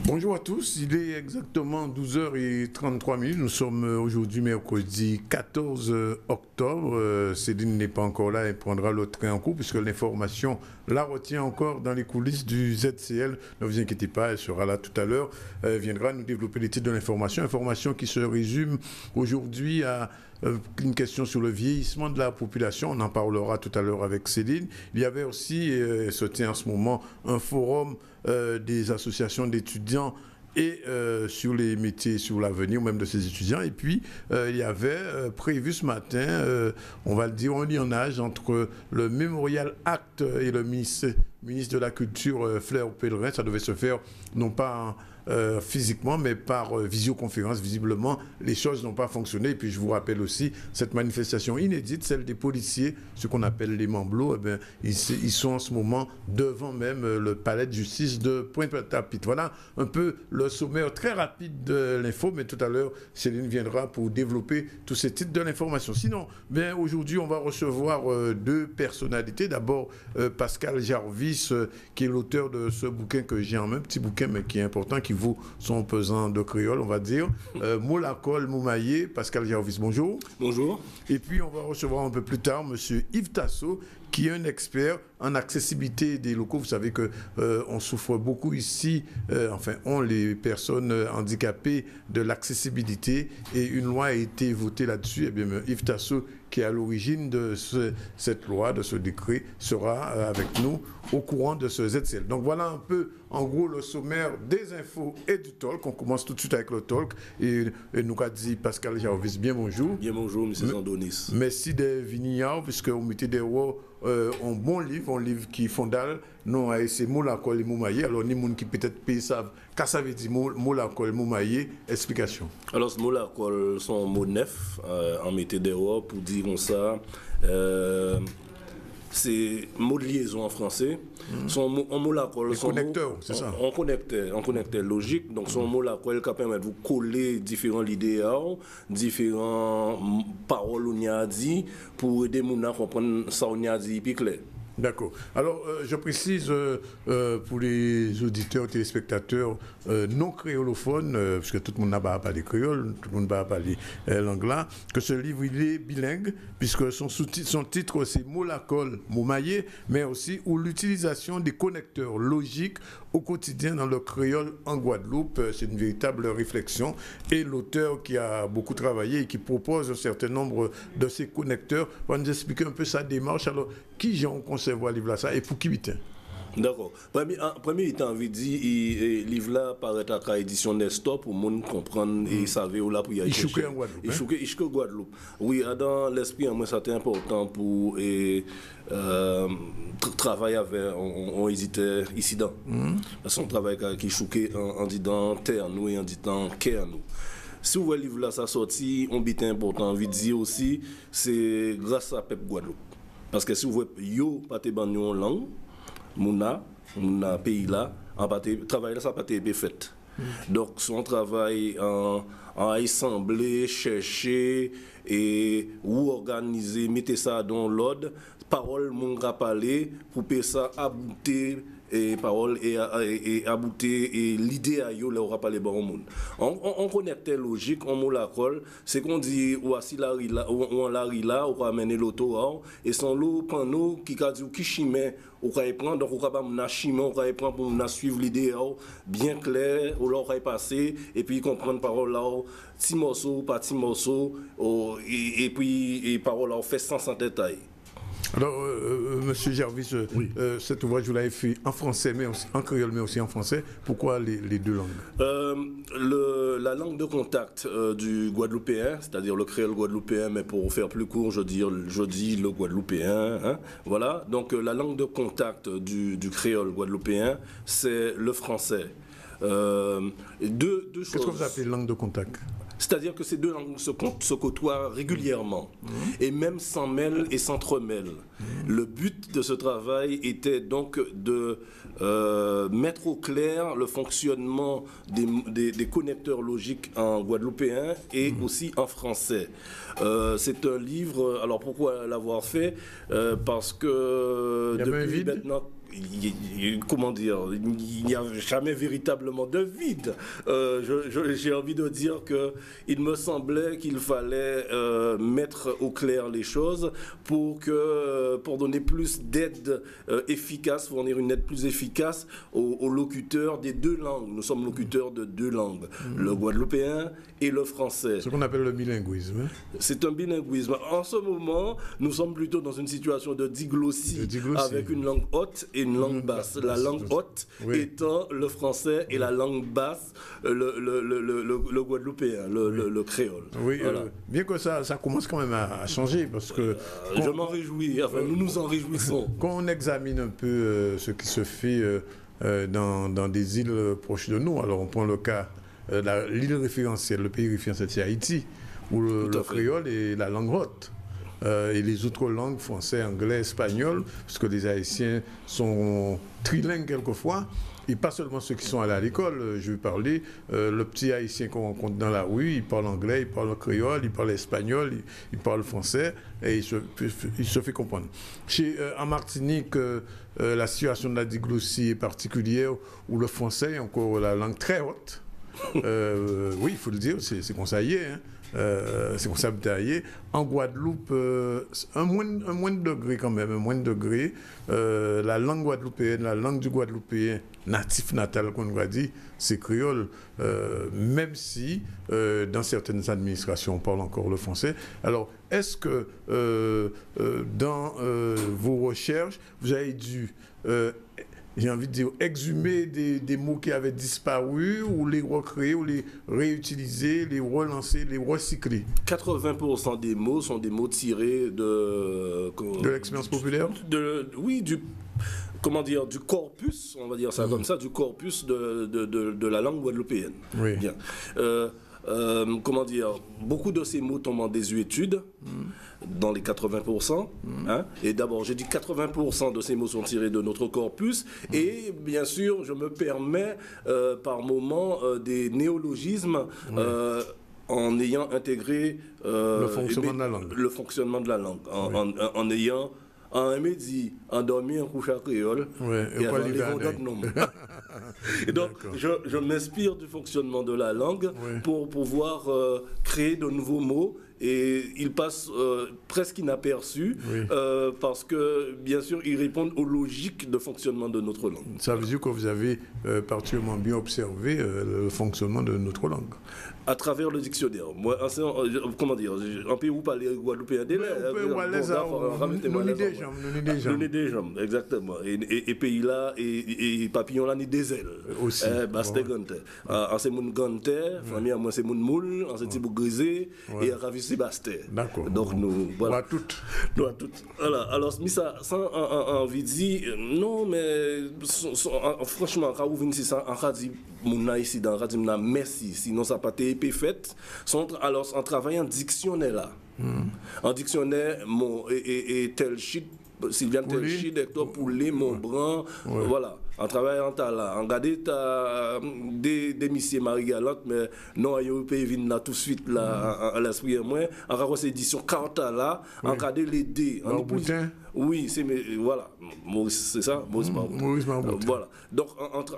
Bonjour à tous, il est exactement 12h33. Nous sommes aujourd'hui mercredi 14 octobre. Céline n'est pas encore là et prendra le train en cours puisque l'information la retient encore dans les coulisses du ZCL. Ne vous inquiétez pas, elle sera là tout à l'heure. Elle viendra nous développer les titres de l'information. Information qui se résume aujourd'hui à une question sur le vieillissement de la population. On en parlera tout à l'heure avec Céline. Il y avait aussi, se tient en ce moment, un forum des associations d'étudiants et sur les métiers, sur l'avenir même de ces étudiants. Et puis, il y avait prévu ce matin, on va le dire, un lionnage entre le Mémorial Act et le ministre de la Culture, Fleur Pellerin. Ça devait se faire non pas physiquement, mais par visioconférence. Visiblement, les choses n'ont pas fonctionné. Et puis, je vous rappelle aussi, cette manifestation inédite, celle des policiers, ce qu'on appelle les Mamblots, eh bien, ils sont en ce moment devant même le palais de justice de Pointe-à-Pitre. Voilà un peu le sommaire très rapide de l'info, mais tout à l'heure, Céline viendra pour développer tous ces titres de l'information. Sinon, bien, aujourd'hui, on va recevoir deux personnalités. D'abord, Pascal Jarvis, qui est l'auteur de ce bouquin que j'ai en main, petit bouquin, mais qui est important, qui vaut son pesant de créole, on va dire. Molakol Moumaye, Pascal Jarvis, bonjour. Bonjour. Et puis, on va recevoir un peu plus tard M. Yves Tasso, qui est un expert en accessibilité des locaux. Vous savez qu'on souffre beaucoup ici, on, les personnes handicapées, de l'accessibilité. Et une loi a été votée là-dessus. Eh bien, Yves Tasso, qui est à l'origine de cette loi, de ce décret, sera avec nous au courant de ce ZCL. Donc voilà un peu, en gros, le sommaire des infos et du talk. On commence tout de suite avec le talk. Et nous a dit Pascal Jarvis, bien bonjour. Bien bonjour, M. Zandonis. Merci de venir, puisque vous mettez des mots, un bon livre, un livre qui est fondal. Non, c'est Molakol et Moumaye. Alors, les gens qui peut-être savent, qu'est-ce que ça veut dire Molakol et Moumaye? Explication. Alors, ce Molakol, c'est un mot neuf, en mettait des mots pour dire comme ça. C'est mot de liaison en français. Son mot là, connecteur, c'est ça. On connectait logique. Donc son mot là, qui permet de vous coller différents idéaux, différentes paroles on y a dit pour aider les gens à comprendre ça on y a dit plus clair. D'accord. Alors, je précise pour les auditeurs, téléspectateurs non créolophones, puisque tout le monde n'a pas parlé créole, tout le monde n'a pas parlé l'anglais, que ce livre il est bilingue, puisque son titre c'est Molakol Moumaye, mais aussi où l'utilisation des connecteurs logiques au quotidien dans le créole en Guadeloupe. C'est une véritable réflexion. Et l'auteur qui a beaucoup travaillé et qui propose un certain nombre de ces connecteurs va nous expliquer un peu sa démarche. Alors, qui j'ai en concevoir le livre là ça et pour qui vite? D'accord. Premier, il t'a envie de dire, le livre là paraît à la édition Nestor pour les gens comprendre et savoir où là pour y aller. Il chouque en Guadeloupe. Il chouque en Guadeloupe. Oui, dans l'esprit, moi, c'était important pour travailler avec un éditeur ici dans. Parce qu'on travaille qui chouque en disant terre nous et en disant cœur nous. Si vous voyez le livre là, ça sorti, on bit important, envie de dire aussi, c'est grâce à Pep Guadeloupe. Parce que si vous voyez, yo, pas te ban en langue, mouna pays là, en travail là, ça n'a pas été fait. Donc, son travail en assembler, chercher et ou organiser, mettre ça dans l'ordre, parole, mon gars parler, pour que ça aboutir et parole et aboutir et l'idée à yo, là, on va parler bon monde. On connecte logique, on la colle, c'est qu'on dit, ou assis la rila, ou on la rila, on va amener l'auto, et son lot, panneau, qui a dit, qui chimé, on va y prendre, donc on va pas m'na chimé, on va y prendre pour m'na suivre l'idée, bien clair, on va y passer, et puis comprendre parole là, petit morceau, pas petit morceau, et puis, parole là, on fait sans détail. Alors, Monsieur Jarvis, oui. Cet ouvrage, vous l'avez fait en français, mais aussi en créole, mais aussi en français. Pourquoi les deux langues? La langue de contact du guadeloupéen, c'est-à-dire le créole guadeloupéen, mais pour faire plus court, je dis le guadeloupéen. Hein, voilà. Donc, la langue de contact du créole guadeloupéen, c'est le français. Deux choses. Qu'est-ce que vous appelez langue de contact? C'est-à-dire que ces deux langues se côtoient régulièrement et même s'en mêlent et s'entremêlent. Le but de ce travail était donc de mettre au clair le fonctionnement des connecteurs logiques en guadeloupéen et aussi en français. C'est un livre, alors pourquoi l'avoir fait? Parce que depuis maintenant... Comment dire, il n'y a jamais véritablement de vide. J'ai envie de dire qu'il me semblait qu'il fallait mettre au clair les choses pour donner plus d'aide efficace, fournir une aide plus efficace aux locuteurs des deux langues. Nous sommes locuteurs de deux langues, le guadeloupéen et le français. Ce qu'on appelle le bilinguisme. C'est un bilinguisme. En ce moment, nous sommes plutôt dans une situation de diglossie. Avec une langue haute et une langue basse. La langue haute étant le français et la langue basse, le guadeloupéen, le créole. Oui, voilà. Bien que ça commence quand même à changer parce que... je m'en réjouis, enfin nous nous en réjouissons. Quand on examine un peu ce qui se fait dans des îles proches de nous, alors on prend le cas, l'île référentielle, le pays référentiel, c'est Haïti, où le créole est la langue haute. Et les autres langues, français, anglais, espagnol, parce que les Haïtiens sont trilingues quelquefois, et pas seulement ceux qui sont allés à l'école. Je vais parler, le petit Haïtien qu'on rencontre dans la rue, il parle anglais, il parle créole, il parle espagnol, il parle français, et il se fait comprendre. En Martinique, la situation de la diglossie est particulière, où le français est encore la langue très haute. Oui, il faut le dire, c'est comme ça y est. Hein. C'est comme ça bataillé. En Guadeloupe, un moins de degré quand même, un moins de degré. La langue guadeloupéenne, la langue du guadeloupéen natif natal qu'on va dire, c'est créole, même si dans certaines administrations on parle encore le français. Alors, est-ce que dans vos recherches, vous avez dû j'ai envie de dire, exhumer des mots qui avaient disparu, ou les recréer, ou les réutiliser, les relancer, les recycler? 80% des mots sont des mots tirés de l'expérience populaire? Oui, du corpus, on va dire ça comme ça, du corpus de la langue guadeloupéenne. Oui. Bien. Beaucoup de ces mots tombent en désuétude, dans les 80%. Hein, et d'abord, j'ai dit 80% de ces mots sont tirés de notre corpus. Et bien sûr, je me permets par moments des néologismes en ayant intégré le fonctionnement de la langue. Le fonctionnement de la langue. En ayant un midi, endormi en couche à créole, et avant les d'autres noms. Et donc, je m'inspire du fonctionnement de la langue pour pouvoir créer de nouveaux mots, et ils passent presque inaperçus parce que, bien sûr, ils répondent aux logiques de fonctionnement de notre langue. Ça veut dire que vous avez particulièrement bien observé le fonctionnement de notre langue. À travers le dictionnaire. Moi, comment dire, en pays où parler guadeloupéen délai. Nous ni des jambes, exactement. Et pays là, et papillon là, ni des ailes. Aussi. Basté gante. En c'est mon gante, famille moi c'est mon moule, en c'est type grisé, et à ravisser basté. D'accord. Donc nous, voilà. Nous à toutes. Voilà. Alors, mais ça, sans envie de dire, non, mais franchement, quand vous venez ici, on a dit, mon ici, on a dit, merci, sinon ça n'a pas été fait. Alors, en travaillant en dictionnaire là, en dictionnaire, et tel shit, Sylvian tel shit, Hector Poulet, Montbran, voilà. En travaillant là, en gardant des messieurs Marie Galante, mais non, il y a eu pays là tout de suite là, à l'esprit moi, en gardant cette édition Carta là, en gardant les dés. Oui, c'est voilà, Maurice, c'est ça, Maurice Marboutin. Voilà. Donc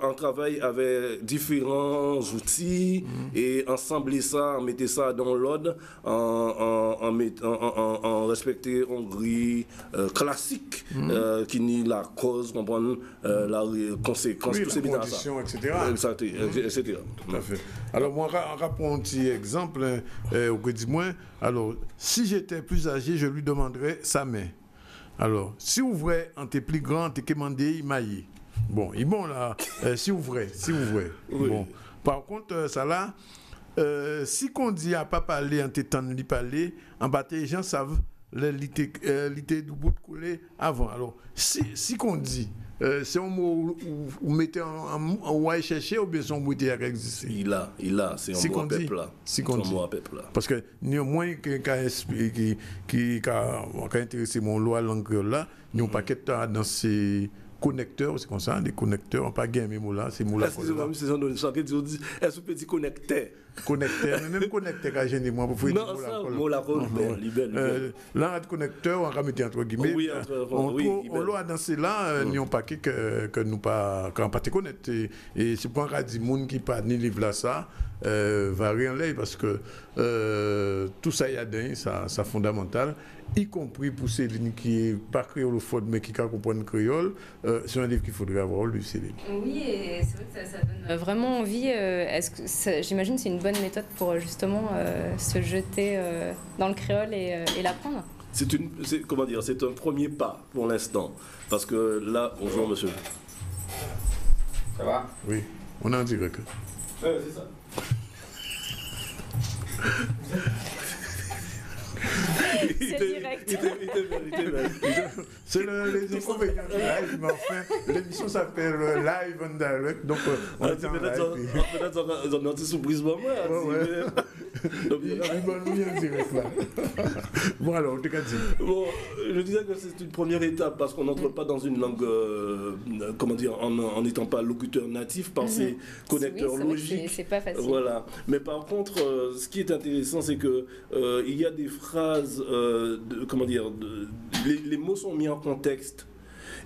on travaille avec différents outils et ensembler ça, mettre ça dans l'ordre, en respecter un gris classique qui nie la cause, comprendre la conséquence, tout c'est bien ça. Etc. Etc. Tout à fait. Alors moi, on rapprend un petit exemple au dis-moi. Alors, si j'étais plus âgé, je lui demanderais sa main. Alors, si vous voulez, en t'es plus grand, t'es commandé, il maille. Bon, il est bon là, si vous voulez. Oui. Bon. Par contre, ça là, si qu'on dit à pas parler, en t'étant de parler, en bas, les gens savent l'été du bout de couler avant. Alors, si qu'on dit, c'est un mot où vous mettez en chercher ou bien son mot qui existe? Il a, c'est un mot à peuple là. C'est un mot à peuple là. Parce que néanmoins, qui a intéressé mon loi langue créole là, il y a un paquet dans ces connecteurs, c'est comme ça, des connecteurs, on pas gagné mes mots là, ces mots là. Excusez-moi, monsieur Zandon, est-ce que petit connecteur? Connecteur, même connecteur quand j'ai dit moi pour faire non, ça, mot la là, connecteur, on va mettre entre guillemets. Oui, on l'a dansé là, n'y a pas que nous pas connaître. Et c'est pour un dit monde qui pas ni livre là ça. Va rien l'air parce que tout ça y a dedans, ça fondamental, y compris pour Céline qui n'est pas créolophone mais qui comprend le créole, c'est un livre qu'il faudrait avoir lu, Céline. Oui, et c'est vrai que ça donne vraiment envie. J'imagine que c'est une bonne méthode pour justement se jeter dans le créole et l'apprendre. C'est un premier pas pour l'instant. Parce que là, bonjour monsieur. Ça va? Oui, on est en direct. C'est ça. C'est direct. C'est les inconvénients du live, mais enfin, l'émission s'appelle Live and Direct, donc on est en live. Peut-être une surprise pour moi. Il en direct là. Bon alors, on te dit. Bon, je disais que c'est une première étape parce qu'on n'entre pas dans une langue, comment dire, en n'étant pas locuteur natif par ces connecteurs logiques. C'est pas facile. Voilà. Mais par contre, ce qui est intéressant, c'est que il y a des phrases, comment dire, les mots sont mis en contexte.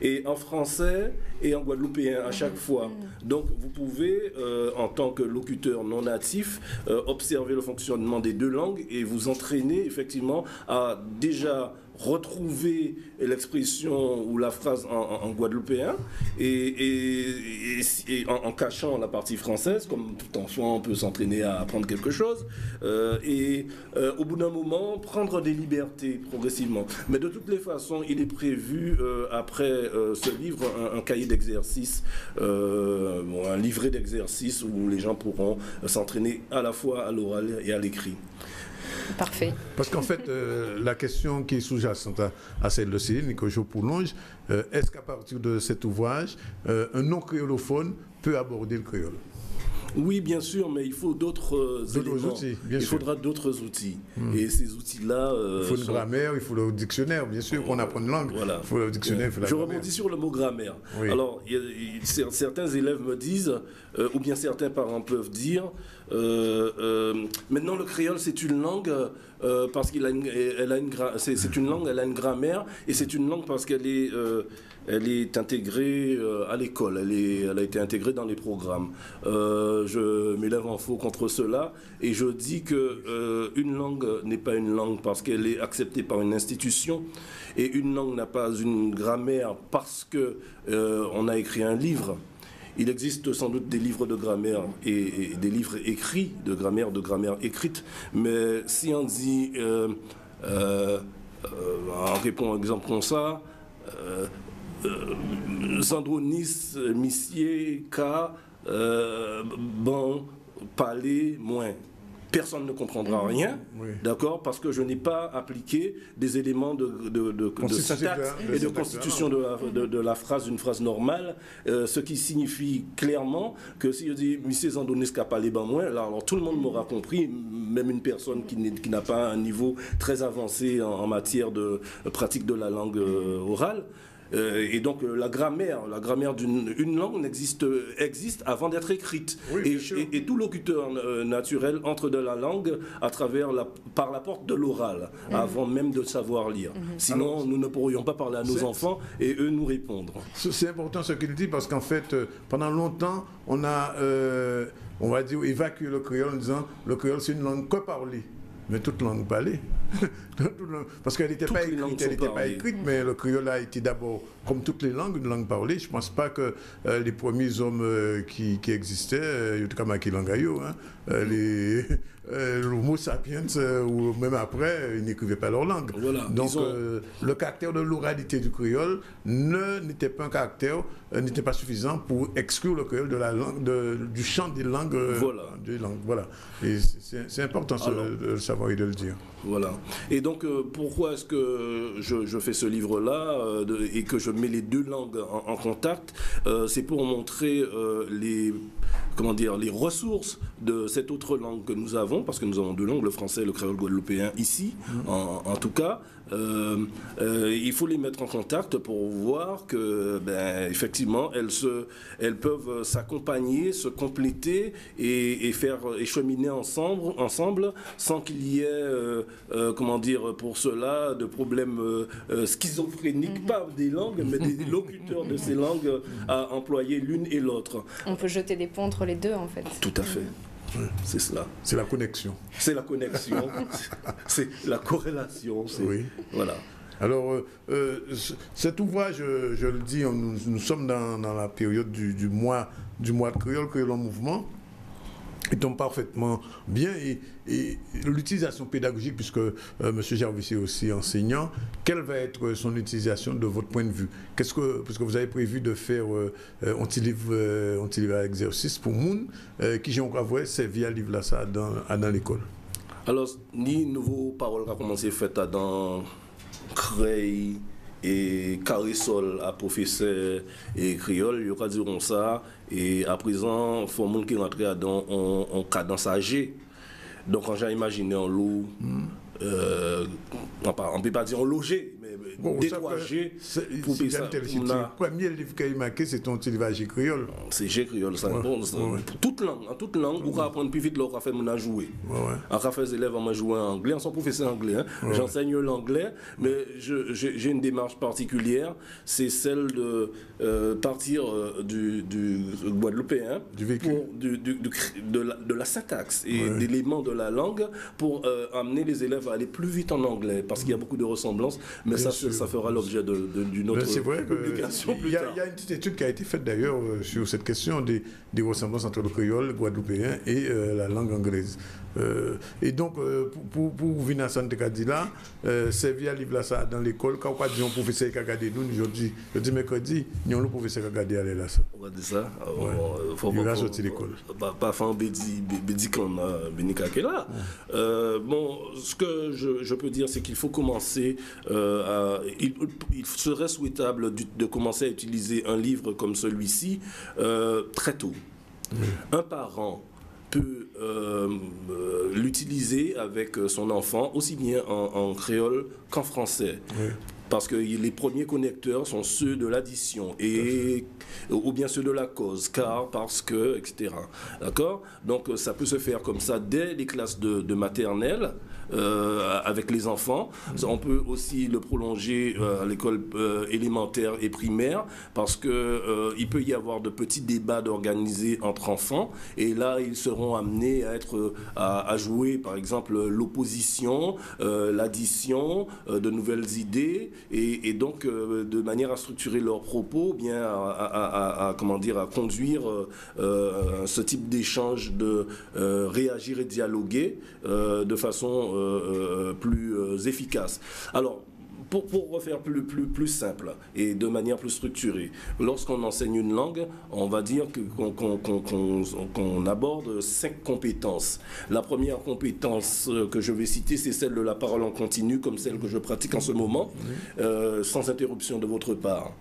Et en français et en guadeloupéen à chaque fois. Donc vous pouvez, en tant que locuteur non natif, observer le fonctionnement des deux langues et vous entraîner effectivement à déjà retrouver l'expression ou la phrase en guadeloupéen et en cachant la partie française, comme tout enfant on peut s'entraîner à apprendre quelque chose, au bout d'un moment prendre des libertés progressivement. Mais de toutes les façons, il est prévu après ce livre un cahier d'exercice, un livret d'exercices où les gens pourront s'entraîner à la fois à l'oral et à l'écrit. Parfait. Parce qu'en fait, la question qui est sous-jacente à celle de Céline, que je prolonge, est-ce qu'à partir de cet ouvrage, un non-créolophone peut aborder le créole? Oui, bien sûr, mais il faut d'autres éléments. Outils, il faudra d'autres outils. Et ces outils-là... il faut une grammaire, il faut le dictionnaire, bien sûr, qu'on apprend une langue. Voilà. Il faut le dictionnaire, il faut la Je grammaire. rebondis sur le mot grammaire. Oui. Alors, certains élèves me disent, ou bien certains parents peuvent dire, maintenant le créole c'est une langue parce c'est une langue, elle a une grammaire, et c'est une langue parce qu'elle est intégrée à l'école, elle a été intégrée dans les programmes. Je m'élève en faux contre cela et je dis que une langue n'est pas une langue parce qu'elle est acceptée par une institution, et une langue n'a pas une grammaire parce que on a écrit un livre. Il existe sans doute des livres de grammaire et des livres écrits de grammaire écrite, mais si on dit, on répond à un exemple comme ça, Zandronis, Missier, K, Ban, Palais, moins. Personne ne comprendra rien, d'accord, parce que je n'ai pas appliqué des éléments de syntaxe et de constitution de la phrase, d'une phrase normale, ce qui signifie clairement que si je dis « Monsieur Zandonis n'a pas les bas moins », alors tout le monde m'aura compris, même une personne qui n'a pas un niveau très avancé en matière de pratique de la langue orale. Et donc la grammaire d'une langue existe avant d'être écrite. Oui, et tout locuteur naturel entre dans la langue par la porte de l'oral, avant même de savoir lire. Sinon, alors, nous ne pourrions pas parler à nos enfants et eux nous répondre. C'est important ce qu'il dit, parce qu'en fait, pendant longtemps, on a, on va dire, évacué le créole en disant le créole c'est une langue que parlée. Mais toute langue parlée. Parce qu'elle n'était pas écrite, mais le créole a été d'abord, comme toutes les langues, une langue parlée. Je ne pense pas que les premiers hommes qui existaient, comme Akilangayo, l'Homo sapiens, ou même après, ils n'écrivaient pas leur langue. Voilà, donc le caractère de l'oralité du créole n'était pas un caractère, n'était pas suffisant pour exclure le créole de la langue, du champ des langues. Voilà. Voilà. Et c'est important de le savoir et de le dire. Voilà. Et donc, pourquoi est-ce que je fais ce livre-là et que je mets les deux langues en contact? C'est pour montrer les ressources de cette autre langue que nous avons, parce que nous avons deux langues, le français et le créole guadeloupéen ici, en tout cas. Il faut les mettre en contact pour voir que, effectivement, elles peuvent s'accompagner, se compléter et cheminer ensemble sans qu'il y ait, pour cela, de problèmes schizophréniques, pas des langues, mais des locuteurs de ces langues à employer l'une et l'autre. On peut jeter des ponts entre les deux, en fait. Tout à fait. C'est cela. C'est la connexion. C'est la connexion, c'est la corrélation. Oui. Voilà. Alors, cet ouvrage, je le dis, nous sommes dans la période du mois de créole en mouvement. Il tombe parfaitement bien et l'utilisation pédagogique, puisque M. Jarvis est aussi enseignant, quelle va être son utilisation de votre point de vue? Parce que vous avez prévu de faire un petit livre à exercice pour moun qui j'ai encore vu, c'est via livre là ça dans l'école. Alors, ni nouveau parole qui a commencé à faire dans Creil et Carissol à professeur et créole, il y aura diront ça, et à présent, il faut monde qui rentre dans un cadence âgé. Donc, quand j'ai imaginé un loup, on ne peut pas dire en logé, mais découragé. Pour le premier livre qui a marqué, c'est ton livre à créole. C'est G créole, ça. Ouais. En toute langue, on va apprendre plus vite, on va faire mon jouer. On va faire des élèves à jouer en anglais, en son professeur anglais. J'enseigne l'anglais, mais j'ai une démarche particulière, c'est celle de partir du guadeloupéen, de la syntaxe et d'éléments de la langue pour amener les élèves à aller plus vite en anglais, parce qu'il y a beaucoup de ressemblances, mais ça fera l'objet d'une autre publication plus tard. Il y a une petite étude qui a été faite d'ailleurs sur cette question des ressemblances entre le créole, le guadeloupéen et la langue anglaise. Et donc, pour venir à Santé là, c'est via livre là ça dans l'école. Quand on dit un professeur qui a regardé nous, aujourd'hui, je dis mercredi, nous avons le professeur qui a regardé aller là ça. On va dire ça. Il va sortir de l'école. Pas faire un bédi comme Benika qui est là. Bon, ce que je peux dire, c'est qu'il faut commencer il serait souhaitable de commencer à utiliser un livre comme celui-ci très tôt. Un parent peut l'utiliser avec son enfant aussi bien en créole qu'en français. Parce que les premiers connecteurs sont ceux de l'addition ou bien ceux de la cause, car, parce que, etc. D'accord? Donc ça peut se faire comme ça dès les classes de maternelle avec les enfants. On peut aussi le prolonger à l'école élémentaire et primaire, parce que il peut y avoir de petits débats d'organiser entre enfants, et là ils seront amenés à jouer par exemple l'opposition, l'addition, de nouvelles idées, et donc de manière à structurer leurs propos, bien à conduire ce type d'échange, de réagir et dialoguer de façon plus efficace. Alors, pour refaire plus simple et de manière plus structurée, lorsqu'on enseigne une langue, on va dire qu'on aborde 5 compétences. La première compétence que je vais citer, c'est celle de la parole en continu, comme celle que je pratique en ce moment, sans interruption de votre part.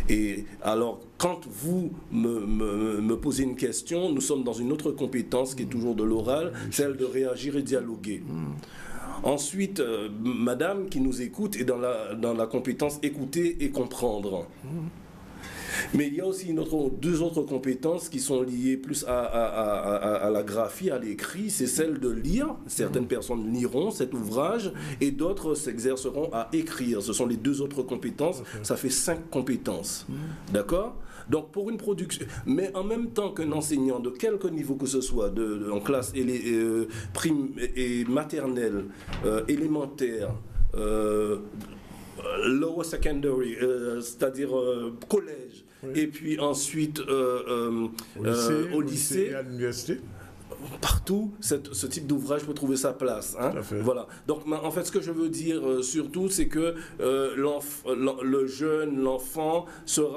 Et alors, quand vous me posez une question, nous sommes dans une autre compétence qui est toujours de l'oral, celle de réagir et dialoguer. Ensuite, madame qui nous écoute est dans la compétence écouter et comprendre. Mais il y a aussi deux autres compétences qui sont liées plus à la graphie, à l'écrit. C'est celle de lire. Certaines personnes liront cet ouvrage et d'autres s'exerceront à écrire. Ce sont les deux autres compétences. Ça fait 5 compétences. D'accord ? Donc pour une production, mais en même temps qu'un enseignant de quelque niveau que ce soit, en classe prime et maternelle, élémentaire, lower secondary, c'est-à-dire collège, et puis ensuite au lycée, et à l'université. partout, ce type d'ouvrage peut trouver sa place. Hein. Voilà. Donc, en fait, ce que je veux dire surtout, c'est que le jeune, l'enfant,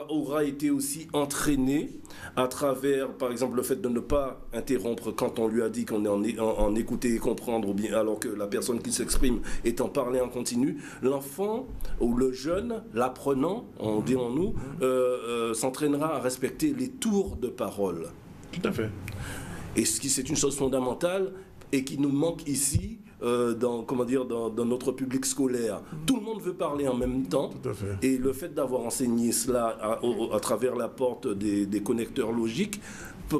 aura été aussi entraîné à travers, par exemple, le fait de ne pas interrompre quand on lui a dit qu'on est en écouter et comprendre, ou bien alors que la personne qui s'exprime est en parler en continu. L'enfant ou le jeune, l'apprenant, dirons-nous, s'entraînera à respecter les tours de parole. Tout à fait. Et c'est une chose fondamentale et qui nous manque ici dans notre public scolaire. Tout le monde veut parler en même temps. Tout à fait. Et le fait d'avoir enseigné cela à travers la porte des connecteurs logiques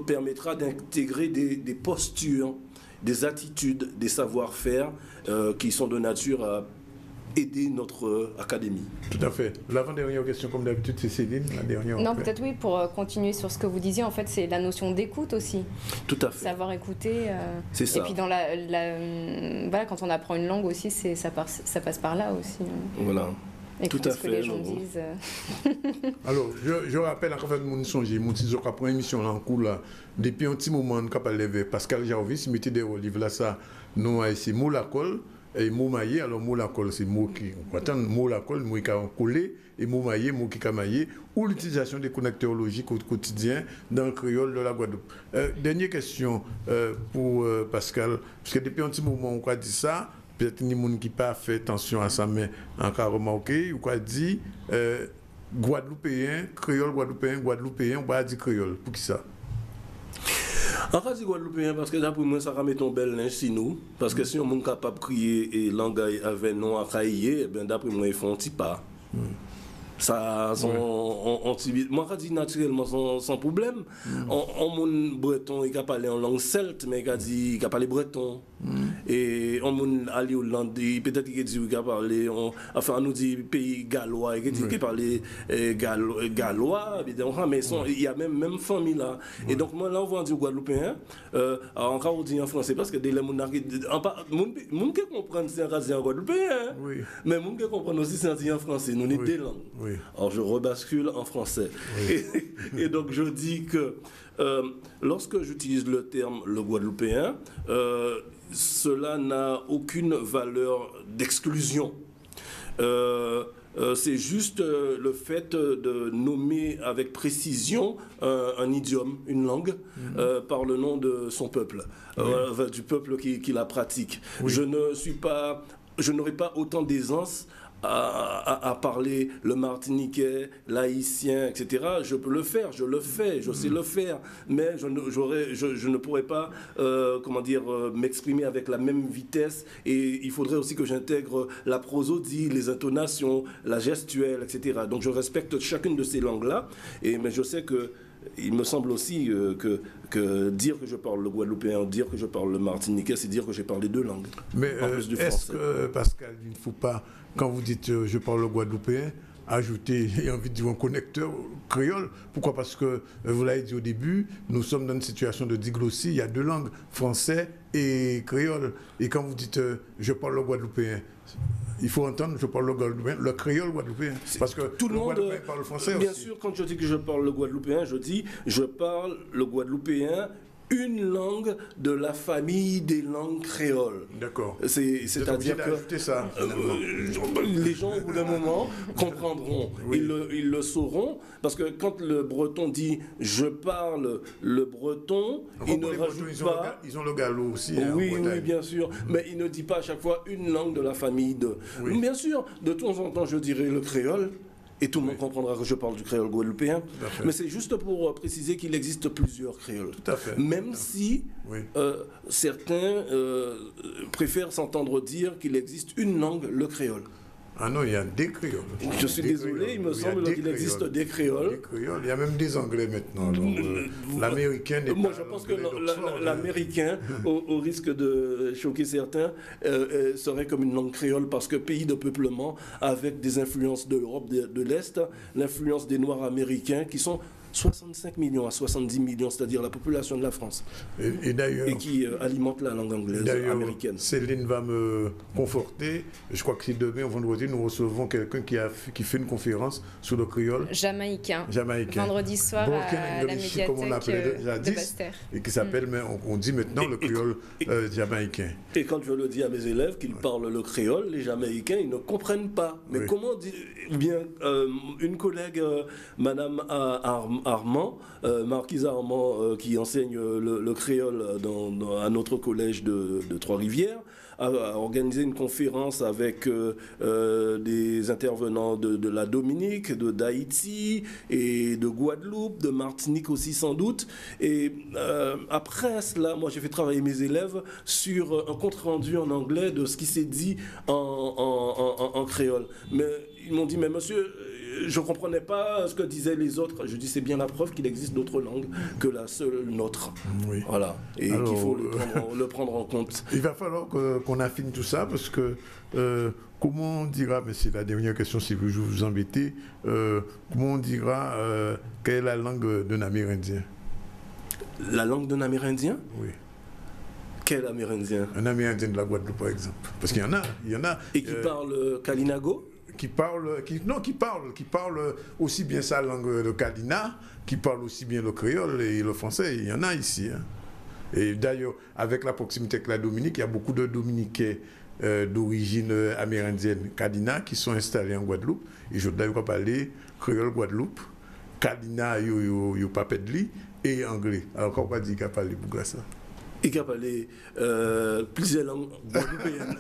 permettra d'intégrer des postures, des attitudes, des savoir-faire qui sont de nature à aider notre académie. Tout à fait. L'avant-dernière question, comme d'habitude, c'est Céline, la dernière. Non, peut-être oui, pour continuer sur ce que vous disiez, en fait, c'est la notion d'écoute aussi. Tout à fait. Savoir écouter. C'est ça. Et puis, voilà, quand on apprend une langue aussi, ça passe par là aussi. Voilà. Et tout à ce fait. Que les gens disent. Alors, je rappelle, en fait, mon songe, mon petit jour après émission là en cours là, depuis un petit moment, on capable lever Pascal Jarvis, mettait des livres là, ça, nous a ici Moulakol et Moumaillé. Alors, Moulakol, c'est mot qui, attends, Moulakol, mot qui a collé, et Moumaillé, mot qui a maillé, ou l'utilisation des connecteurs logiques au quotidien dans le créole de la Guadeloupe. Dernière question pour Pascal, parce que depuis un petit moment, on a dit ça. Peut-être que les gens qui n'ont pas fait attention à ça, mais encore remarqué, ou quoi dit Guadeloupéen, créole Guadeloupéen, on va dire créole. Pour qui ça? On va dire Guadeloupéen parce que d'après moi, ça va mettre un bel linge si nous. Parce que si on est capable de crier et langue avec non à cailler, d'après moi, ils font un petit pas. Ça, moi, je dis naturellement sans problème. On breton, il peut parler en langue celte, mais il peut parler breton. Et on peut aller au Landais, peut-être qu'il peut parler, enfin, on nous dit pays gallois, il peut parler gallois, évidemment, mais il y a même famille là. Et donc, moi, là, on va dire guadeloupéen, encore on dit en français, parce que dès les gens qui comprennent, c'est un guadeloupéen, mais les gens qui comprennent aussi, c'est en français. Nous, sommes deux langues. Alors je rebascule en français. Et donc je dis que lorsque j'utilise le terme le guadeloupéen, cela n'a aucune valeur d'exclusion. C'est juste le fait de nommer avec précision un idiome, une langue, par le nom de son peuple, du peuple qui la pratique. Je n'aurai pas autant d'aisance à parler le martiniquais, l'haïtien, etc. Je peux le faire, je le fais, je sais le faire, mais je ne pourrais pas m'exprimer avec la même vitesse, et il faudrait aussi que j'intègre la prosodie, les intonations, la gestuelle, etc. Donc je respecte chacune de ces langues-là, mais je sais que il me semble aussi que dire que je parle le guadeloupéen, dire que je parle le martiniquais, c'est dire que j'ai parlé deux langues. Mais est-ce que, Pascal, il ne faut pas, quand vous dites je parle le guadeloupéen, ajouter, j'ai envie de dire, un connecteur créole? Pourquoi? Parce que, vous l'avez dit au début, nous sommes dans une situation de diglossie, il y a deux langues, français et créole. Et quand vous dites je parle le guadeloupéen, il faut entendre, je parle le guadeloupéen, le créole guadeloupéen. Parce que tout le monde parle français bien aussi. sûr, quand je dis que je parle le guadeloupéen, je dis je parle le guadeloupéen, une langue de la famille des langues créoles. D'accord. C'est-à-dire que ça, les gens, au bout d'un moment, comprendront. Ils le sauront. Parce que quand le breton dit « je parle le breton », il ne rajoute pas... Ils ont le gallo aussi. Oui, bien sûr. Mais il ne dit pas à chaque fois une langue de la famille de... Bien sûr, de temps en temps, je dirais le créole. Et tout le monde comprendra que je parle du créole guadeloupéen. Mais c'est juste pour préciser qu'il existe plusieurs créoles. Tout à fait. Même si certains préfèrent s'entendre dire qu'il existe une langue, le créole. Ah non, il y a des créoles. Je suis désolé, il me semble qu'il existe des créoles. Des créoles. Il y a même des anglais maintenant. L'américain n'est pas... Moi, je pense que l'américain, au risque de choquer certains, serait comme une langue créole parce que pays de peuplement avec des influences de l'Europe de l'Est, l'influence des Noirs américains qui sont 65 millions à 70 millions, c'est-à-dire la population de la France, Et d'ailleurs, et qui alimente la langue anglaise américaine. Céline va me conforter. Je crois que si demain, vendredi, nous recevons quelqu'un qui fait une conférence sur le créole Jamaïcain. jamaïcain. Vendredi soir Broken à la English, comme on l'appelait médiathèque de jadis, Basse-Terre. et qui s'appelle, mais on dit maintenant le créole jamaïcain. Et quand je le dis à mes élèves qu'ils parlent le créole, les Jamaïcains, ils ne comprennent pas. Mais Oui. comment dire, bien, une collègue, Madame Armand, Marquise Armand, qui enseigne le créole à notre collège de Trois-Rivières, a organisé une conférence avec des intervenants de la Dominique, d'Haïti et de Guadeloupe, de Martinique aussi sans doute. Et après cela, moi j'ai fait travailler mes élèves sur un compte-rendu en anglais de ce qui s'est dit en créole. Mais ils m'ont dit, mais monsieur, je ne comprenais pas ce que disaient les autres. Je dis, c'est bien la preuve qu'il existe d'autres langues que la seule nôtre. Oui. Voilà. Et Alors, qu'il faut le prendre en compte. Il va falloir qu'on affine tout ça parce que comment on dira, mais c'est la dernière question si je vous embêter, comment on dira quelle est la langue d'un Amérindien? La langue d'un Amérindien? Oui. Quel Amérindien? Un Amérindien de la Guadeloupe par exemple. Parce qu'il y en a. Et qui parle Kalinago? Qui parle aussi bien sa langue de Kadina, qui parle aussi bien le créole et le français. Il y en a ici. Hein. Et d'ailleurs, avec la proximité avec la Dominique, il y a beaucoup de Dominicains d'origine amérindienne Kadina qui sont installés en Guadeloupe. Et je dois parler créole Guadeloupe, Kadina, yo papedli et anglais. Alors, quand on va dire qu'il a parlé pour ça? Il a parlé plusieurs langues guadeloupéennes.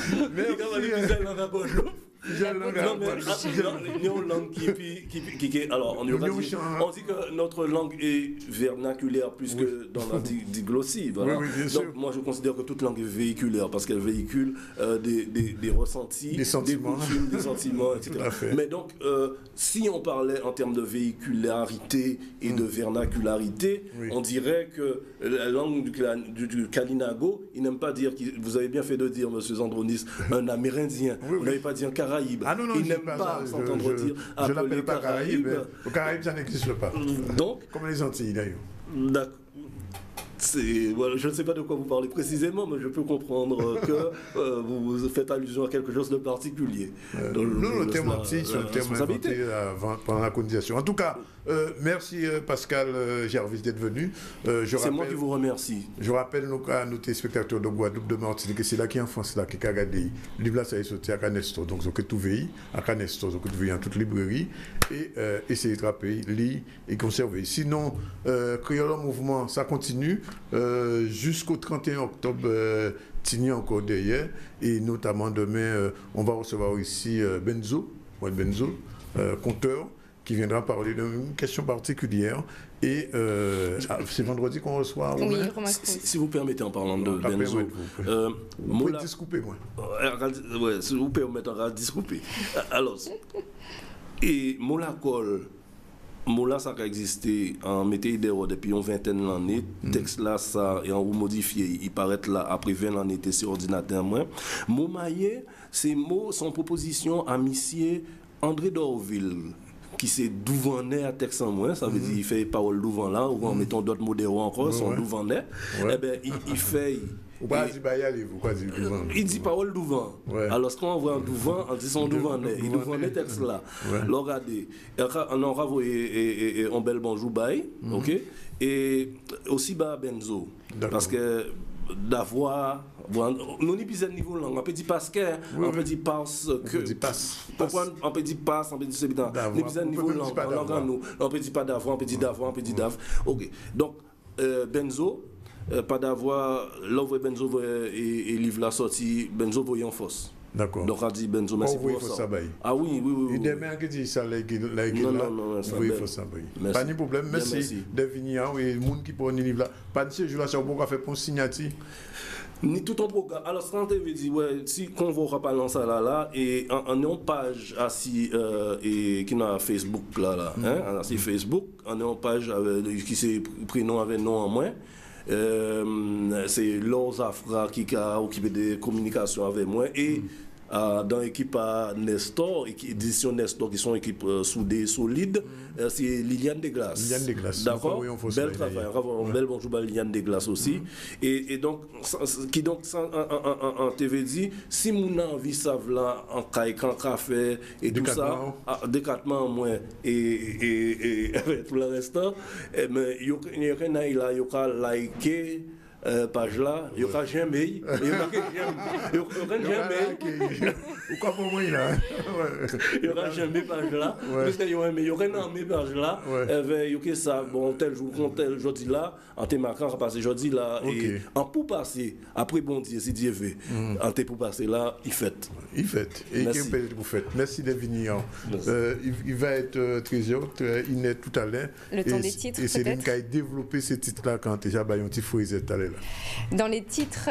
Il a parlé plusieurs langues à Guadeloupe. Non, mais il y a une langue qui alors, on dit que notre langue est vernaculaire plus que dans la diglossie. Voilà. Oui, bien donc, sûr. moi, je considère que toute langue est véhiculaire parce qu'elle véhicule des ressentis, des sentiments, des sentiments, etc. Mais donc, si on parlait en termes de véhicularité et de vernacularité, on dirait que la langue du Kalinago, il n'aime pas dire, vous avez bien fait de dire, monsieur Zandronis, un Amérindien. Vous n'avez pas dit un Caraïbe. Ah non, il n'aime pas s'entendre dire. Je l'appelle pas Caraïbe. Au Caraïbe, ça n'existe pas. Donc, comme les Antilles d'ailleurs. D'accord. Voilà, je ne sais pas de quoi vous parlez précisément, mais je peux comprendre que vous faites allusion à quelque chose de particulier. Non, le terme anti, c'est un terme inventé pendant la colonisation. En tout cas, merci Pascal Gervais d'être venu. C'est moi qui vous remercie. Je rappelle à nos téléspectateurs de Guadeloupe, de Martinique, que c'est là qui est en France, là, qui a regardé. Le livre là, ça est sorti à Canesto. Donc, vous avez tout veillé à Canesto, vous avez tout veillé en toute librairie. Et essayez de rappeler, lire et conserver. Sinon, Créole en mouvement, ça continue jusqu'au 31 octobre. Tigné encore derrière. Et notamment demain, on va recevoir ici Benzo, conteur, qui viendra parler d'une question particulière. Et c'est vendredi qu'on reçoit Romain. Oui, si vous permettez, en parlant de Benzo, vous pouvez discouper, moi. Ouais, si vous permettez, on va discouper. Alors, et Molacol, Mola, ça a existé en métier depuis une vingtaine d'années. Texte là, ça est en modifié. Il paraît là, après 20 années, sur ordinateur. Momaye, ces mots sont proposition à monsieur André Dorville, qui s'est douvané à texte en moins. Ça veut dire qu'il fait parole douvant là, ou en mettant d'autres modéraux encore, son douvanet. Eh bien, il fait. Il dit parole douvant. Alors, ce qu'on voit en douvant, on dit son douvanet. Il douvanet texte là. Regardez. On aura envoyé un bel bonjour bye. OK? Et aussi Benzo. Parce que d'avoir non épisode niveau langue on peut dire parce que on peut dire parce que on peut dire passe on peut dire c'est bien l'épisode niveau langue on peut dire pas d'avoir on peut dire d'avoir on peut dire d'avoir. OK, donc Benzo pas d'avoir l'envoi Benzo et livre la sortie Benzo voyait en force. D'accord. Donc on dit Benzo merci pour ça. Ah oui. Et demain qui dit ça non, il faut ça. Pas de problème, merci de venir et les gens qui prennent le livre là. Pas de ce jour là, c'est pour faire pour signature. Ni tout en programme. Alors, ce qu'on veut dire, ouais, si on va pas lancer là, et on a une page assis et qui n'a Facebook là, hein, assis Facebook, on a une page qui s'est pris nom avec nom en moins. C'est Laure Zafra qui a occupé des communications avec moi et dans l'équipe à Nestor, édition Nestor, qui sont équipes soudées, solides, c'est Liliane Desglaces. Liliane Desglaces. D'accord. Oui, Bel travail. Bel bonjour à Liliane Desglaces aussi. Et donc, qui donc, en TV dit, si mon envie savent là, en caïcan, café, et tout ça, décattement moins, et tout le reste, mais il y a qu'un liker. Page là, il y aura jamais, il y aura jamais page là, parce qu'il y aura jamais page là, il y a ça, bon, tel jour, tel jeudi là, en te marquant, on passe jeudi là, et en pour passer, après bon Dieu, si Dieu veut, en te pour passer là, il fait. Il fait, et qu'est-ce que vous faites? Merci de venir. Il va être 13h, il est tout à l'heure. Le temps des titres, et Céline qui a développé ces titres-là quand déjà, il y a un petit fouet tout à l'heure. Dans les titres,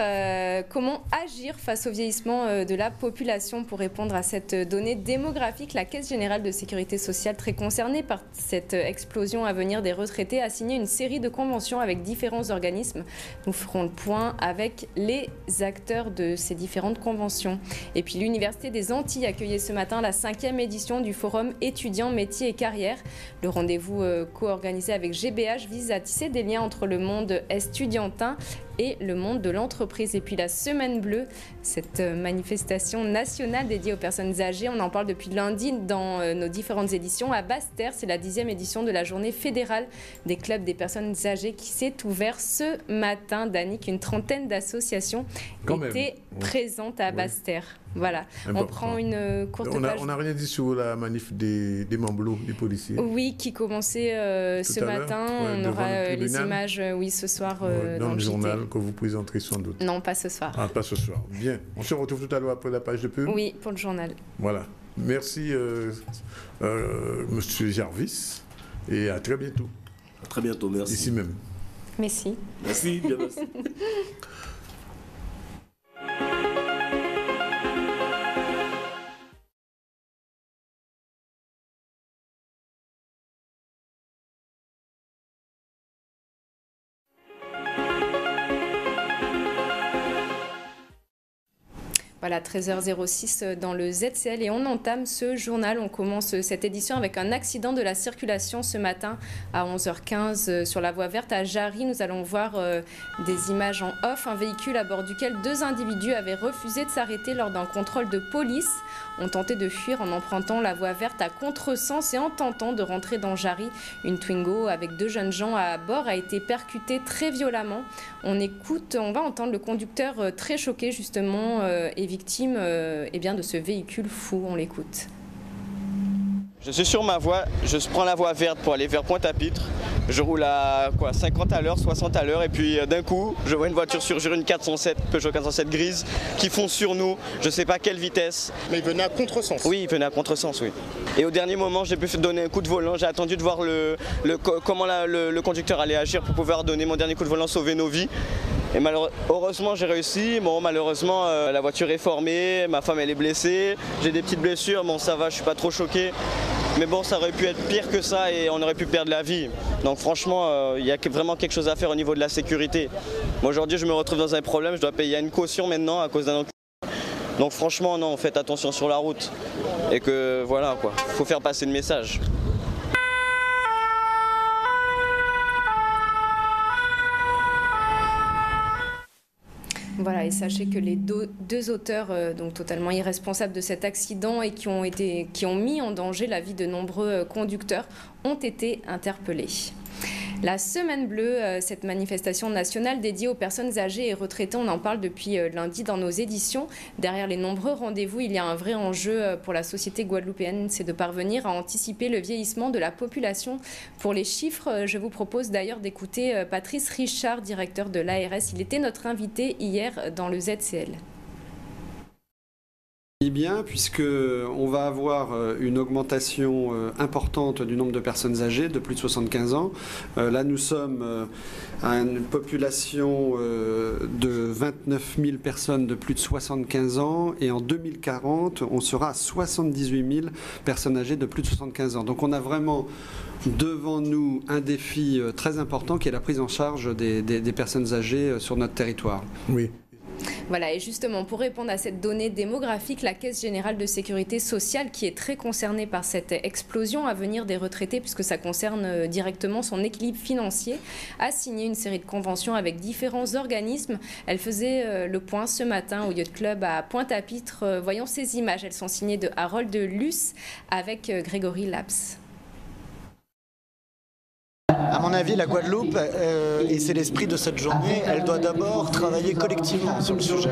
comment agir face au vieillissement de la population? Pour répondre à cette donnée démographique, la Caisse générale de sécurité sociale, très concernée par cette explosion à venir des retraités, a signé une série de conventions avec différents organismes. Nous ferons le point avec les acteurs de ces différentes conventions. Et puis l'Université des Antilles accueillait ce matin la 5e édition du Forum étudiants, métiers et carrières. Le rendez-vous co-organisé avec GBH vise à tisser des liens entre le monde estudiantin et le monde de l'entreprise. Et puis la Semaine Bleue, cette manifestation nationale dédiée aux personnes âgées, on en parle depuis lundi dans nos différentes éditions. À Basse-Terre, c'est la 10e édition de la journée fédérale des clubs des personnes âgées qui s'est ouverte ce matin. Danick, une trentaine d'associations étaient présentes à Basse-Terre. Voilà, on prend une courte page. On n'a rien dit sur la manif des Mamblots, des policiers. Oui, qui commençait ce matin. On aura les images ce soir dans le journal que vous présenterez sans doute. Non, pas ce soir. Ah, pas ce soir. Bien. On se retrouve tout à l'heure après la page de pub. Oui, pour le journal. Voilà. Merci, Monsieur Jarvis, et à très bientôt. À très bientôt, merci. Ici même. Merci. Merci, bien merci. Voilà, 13h06 dans le ZCL et on entame ce journal. On commence cette édition avec un accident de la circulation ce matin à 11h15 sur la voie verte à Jarry. Nous allons voir des images en off. Un véhicule à bord duquel 2 individus avaient refusé de s'arrêter lors d'un contrôle de police ont tenté de fuir en empruntant la voie verte à contresens et en tentant de rentrer dans Jarry. Une Twingo avec 2 jeunes gens à bord a été percutée très violemment. On va entendre le conducteur très choqué justement et victime de ce véhicule fou. On l'écoute. Je suis sur ma voie, je prends la voie verte pour aller vers Pointe-à-Pitre. Je roule à 50 à l'heure, 60 à l'heure et puis d'un coup, je vois une voiture sur une 407, Peugeot 407 grise qui fonce sur nous. Je ne sais pas quelle vitesse. Mais il venait à contresens? Oui, il venait à contresens, oui. Et au dernier moment, j'ai pu donner un coup de volant. J'ai attendu de voir comment le conducteur allait agir pour pouvoir donner mon dernier coup de volant, sauver nos vies. Et heureusement, j'ai réussi. Bon, malheureusement, la voiture est formée, ma femme elle est blessée. J'ai des petites blessures, bon ça va, je suis pas trop choqué. Mais bon, ça aurait pu être pire que ça et on aurait pu perdre la vie. Donc franchement, il y a vraiment quelque chose à faire au niveau de la sécurité. Moi aujourd'hui, je me retrouve dans un problème, je dois payer une caution maintenant à cause d'un autre. Donc franchement, non, faites attention sur la route. Et que voilà quoi, faut faire passer le message. Voilà, et sachez que les deux auteurs, donc totalement irresponsables de cet accident et qui ont mis en danger la vie de nombreux conducteurs, ont été interpellés. La Semaine Bleue, cette manifestation nationale dédiée aux personnes âgées et retraitées, on en parle depuis lundi dans nos éditions. Derrière les nombreux rendez-vous, il y a un vrai enjeu pour la société guadeloupéenne, c'est de parvenir à anticiper le vieillissement de la population. Pour les chiffres, je vous propose d'ailleurs d'écouter Patrice Richard, directeur de l'ARS. Il était notre invité hier dans le ZCL. Bien, puisqu'on va avoir une augmentation importante du nombre de personnes âgées de plus de 75 ans. Là, nous sommes à une population de 29 000 personnes de plus de 75 ans et en 2040, on sera à 78 000 personnes âgées de plus de 75 ans. Donc on a vraiment devant nous un défi très important qui est la prise en charge des personnes âgées sur notre territoire. Oui. Voilà, et justement, pour répondre à cette donnée démographique, la Caisse générale de sécurité sociale, qui est très concernée par cette explosion à venir des retraités, puisque ça concerne directement son équilibre financier, a signé une série de conventions avec différents organismes. Elle faisait le point ce matin au Yacht Club à Pointe-à-Pitre. Voyons ces images. Elles sont signées de Harold Luce avec Grégory Laps. À mon avis, la Guadeloupe, et c'est l'esprit de cette journée, elle doit d'abord travailler collectivement sur le sujet.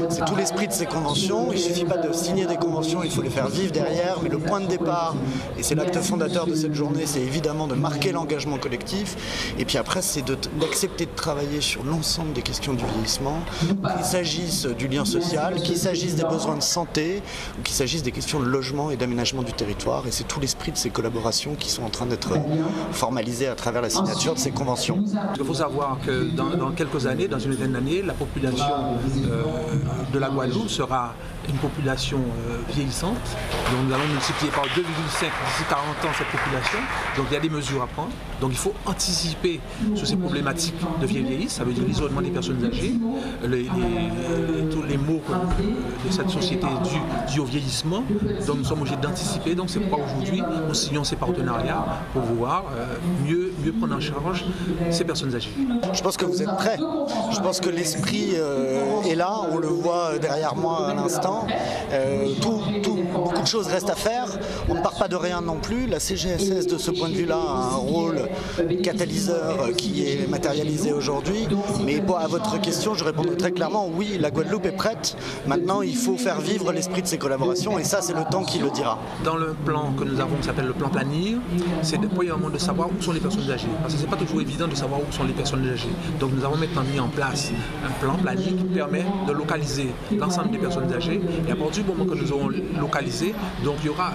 C'est tout l'esprit de ces conventions. Il ne suffit pas de signer des conventions, il faut les faire vivre derrière. Mais le point de départ, et c'est l'acte fondateur de cette journée, c'est évidemment de marquer l'engagement collectif. Et puis après, c'est d'accepter de travailler sur l'ensemble des questions du vieillissement, qu'il s'agisse du lien social, qu'il s'agisse des besoins de santé, ou qu'il s'agisse des questions de logement et d'aménagement du territoire. Et c'est tout l'esprit de ces collaborations qui sont en train d'être formalisées à travers la signature de ces conventions. Il faut savoir que dans quelques années, dans une vingtaine d'années, la population de la Guadeloupe sera une population vieillissante. Donc nous allons multiplier par 2,5 d'ici 40 ans cette population. Donc il y a des mesures à prendre. Donc il faut anticiper sur ces problématiques de vieillissement. Ça veut dire l'isolement des personnes âgées, tous les maux de cette société dus au vieillissement. Donc nous sommes obligés d'anticiper. Donc c'est pourquoi aujourd'hui nous signons ces partenariats pour pouvoir mieux prendre en charge ces personnes âgées. Je pense que vous êtes prêts. Je pense que l'esprit est là. On le voit derrière moi à l'instant. Beaucoup de choses restent à faire. On ne part pas de rien non plus. La CGSS, de ce point de vue-là, a un rôle catalyseur qui est matérialisé aujourd'hui. Mais à votre question, je réponds très clairement, oui, la Guadeloupe est prête. Maintenant, il faut faire vivre l'esprit de ces collaborations et ça, c'est le temps qui le dira. Dans le plan que nous avons, qui s'appelle le plan Planir, c'est premièrement de savoir où sont les personnes âgées. Parce que ce n'est pas toujours évident de savoir où sont les personnes âgées. Donc nous avons maintenant mis en place un plan Planir qui permet de localiser l'ensemble des personnes âgées. Et à partir du moment que nous aurons localisé, donc il y aura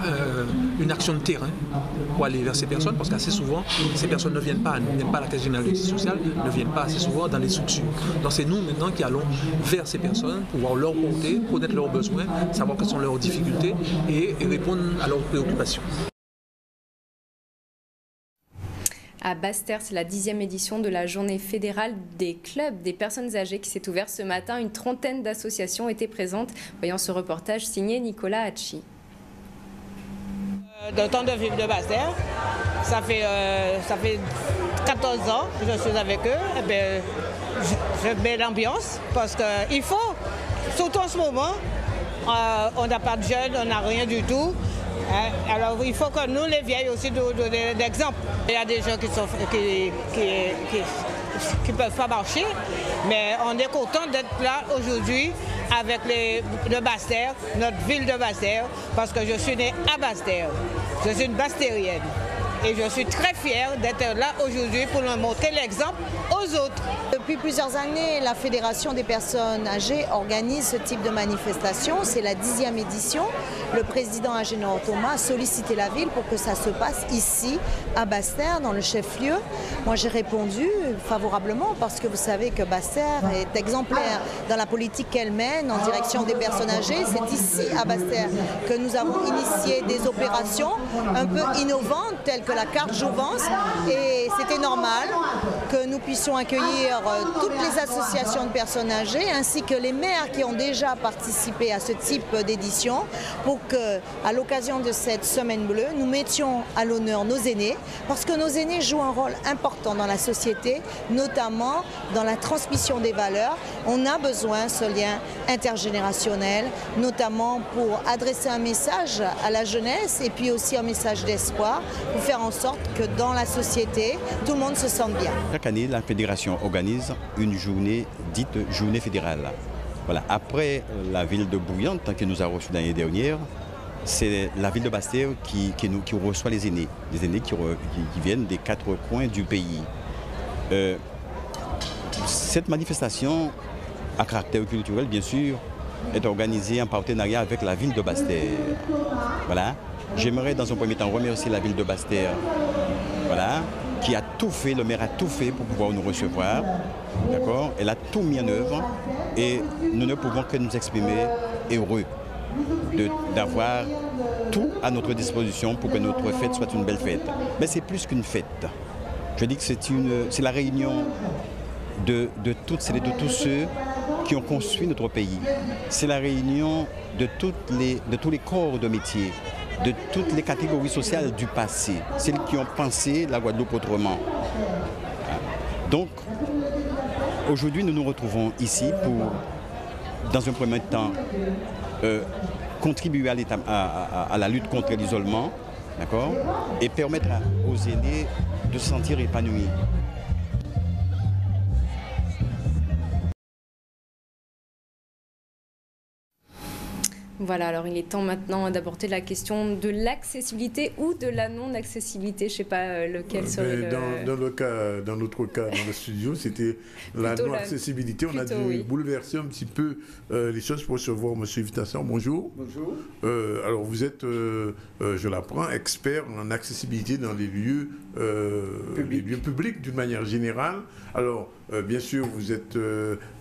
une action de terrain pour aller vers ces personnes, parce qu'assez souvent, ces personnes ne viennent pas à la Caisse générale de sécurité sociale, ne viennent pas assez souvent dans les structures. Donc c'est nous maintenant qui allons vers ces personnes, pouvoir leur porter, connaître leurs besoins, savoir quelles sont leurs difficultés et répondre à leurs préoccupations. À Basse-Terre, c'est la 10e édition de la journée fédérale des clubs des personnes âgées qui s'est ouverte ce matin. Une trentaine d'associations étaient présentes. Voyons ce reportage signé Nicolas Hachi. Dans le temps de vivre de Basse-Terre, ça fait 14 ans que je suis avec eux. Et bien, je mets l'ambiance parce qu'il faut, surtout en ce moment, on n'a pas de jeunes, on n'a rien du tout. Alors il faut que nous, les vieilles aussi, nous donner l'exemple. Il y a des gens qui peuvent pas marcher, mais on est content d'être là aujourd'hui avec de Basse-Terre, notre ville de Basse-Terre, parce que je suis née à Basse-Terre. Je suis une Basse-Terrienne. Et je suis très fière d'être là aujourd'hui pour leur montrer l'exemple aux autres. Depuis plusieurs années, la Fédération des personnes âgées organise ce type de manifestation. C'est la 10e édition. Le président Agénor Thomas a sollicité la ville pour que ça se passe ici, à Basse-Terre, dans le chef-lieu. Moi, j'ai répondu favorablement parce que vous savez que Basse-Terre est exemplaire dans la politique qu'elle mène en direction des personnes âgées. C'est ici, à Basse-Terre, que nous avons initié des opérations un peu innovantes, telles que la carte Jouvence, et c'était normal que nous puissions accueillir toutes les associations de personnes âgées ainsi que les maires qui ont déjà participé à ce type d'édition pour que, à l'occasion de cette semaine bleue, nous mettions à l'honneur nos aînés parce que nos aînés jouent un rôle important dans la société, notamment dans la transmission des valeurs. On a besoin de ce lien intergénérationnel, notamment pour adresser un message à la jeunesse et puis aussi un message d'espoir pour faire en sorte que dans la société, tout le monde se sente bien. Chaque année, la fédération organise une journée dite journée fédérale. Voilà. Après la ville de Bouillante, qui nous a reçus l'année dernière, c'est la ville de Basse-Terre qui reçoit les aînés qui viennent des 4 coins du pays. Cette manifestation à caractère culturel, bien sûr, est organisée en partenariat avec la ville de Basse-Terre. Voilà. J'aimerais dans un premier temps remercier la ville de Basse-Terre, voilà, qui a tout fait, le maire a tout fait pour pouvoir nous recevoir. D'accord ? Elle a tout mis en œuvre et nous ne pouvons que nous exprimer heureux d'avoir tout à notre disposition pour que notre fête soit une belle fête. Mais c'est plus qu'une fête. Je dis que c'est la réunion de toutes et de tous ceux qui ont construit notre pays. C'est la réunion de tous les corps de métier, de toutes les catégories sociales du passé, celles qui ont pensé la Guadeloupe autrement. Donc, aujourd'hui, nous nous retrouvons ici pour, dans un premier temps, contribuer à la lutte contre l'isolement, d'accord, et permettre aux aînés de se sentir épanouis. Voilà, alors il est temps maintenant d'aborder la question de l'accessibilité ou de la non-accessibilité. Je ne sais pas lequel serait dans notre cas, dans le studio, c'était la non-accessibilité. On a dû bouleverser un petit peu les choses pour recevoir M. Vitasson. Bonjour. Bonjour. Alors vous êtes, je l'apprends, expert en accessibilité dans les lieux publics d'une manière générale. Alors, bien sûr, vous êtes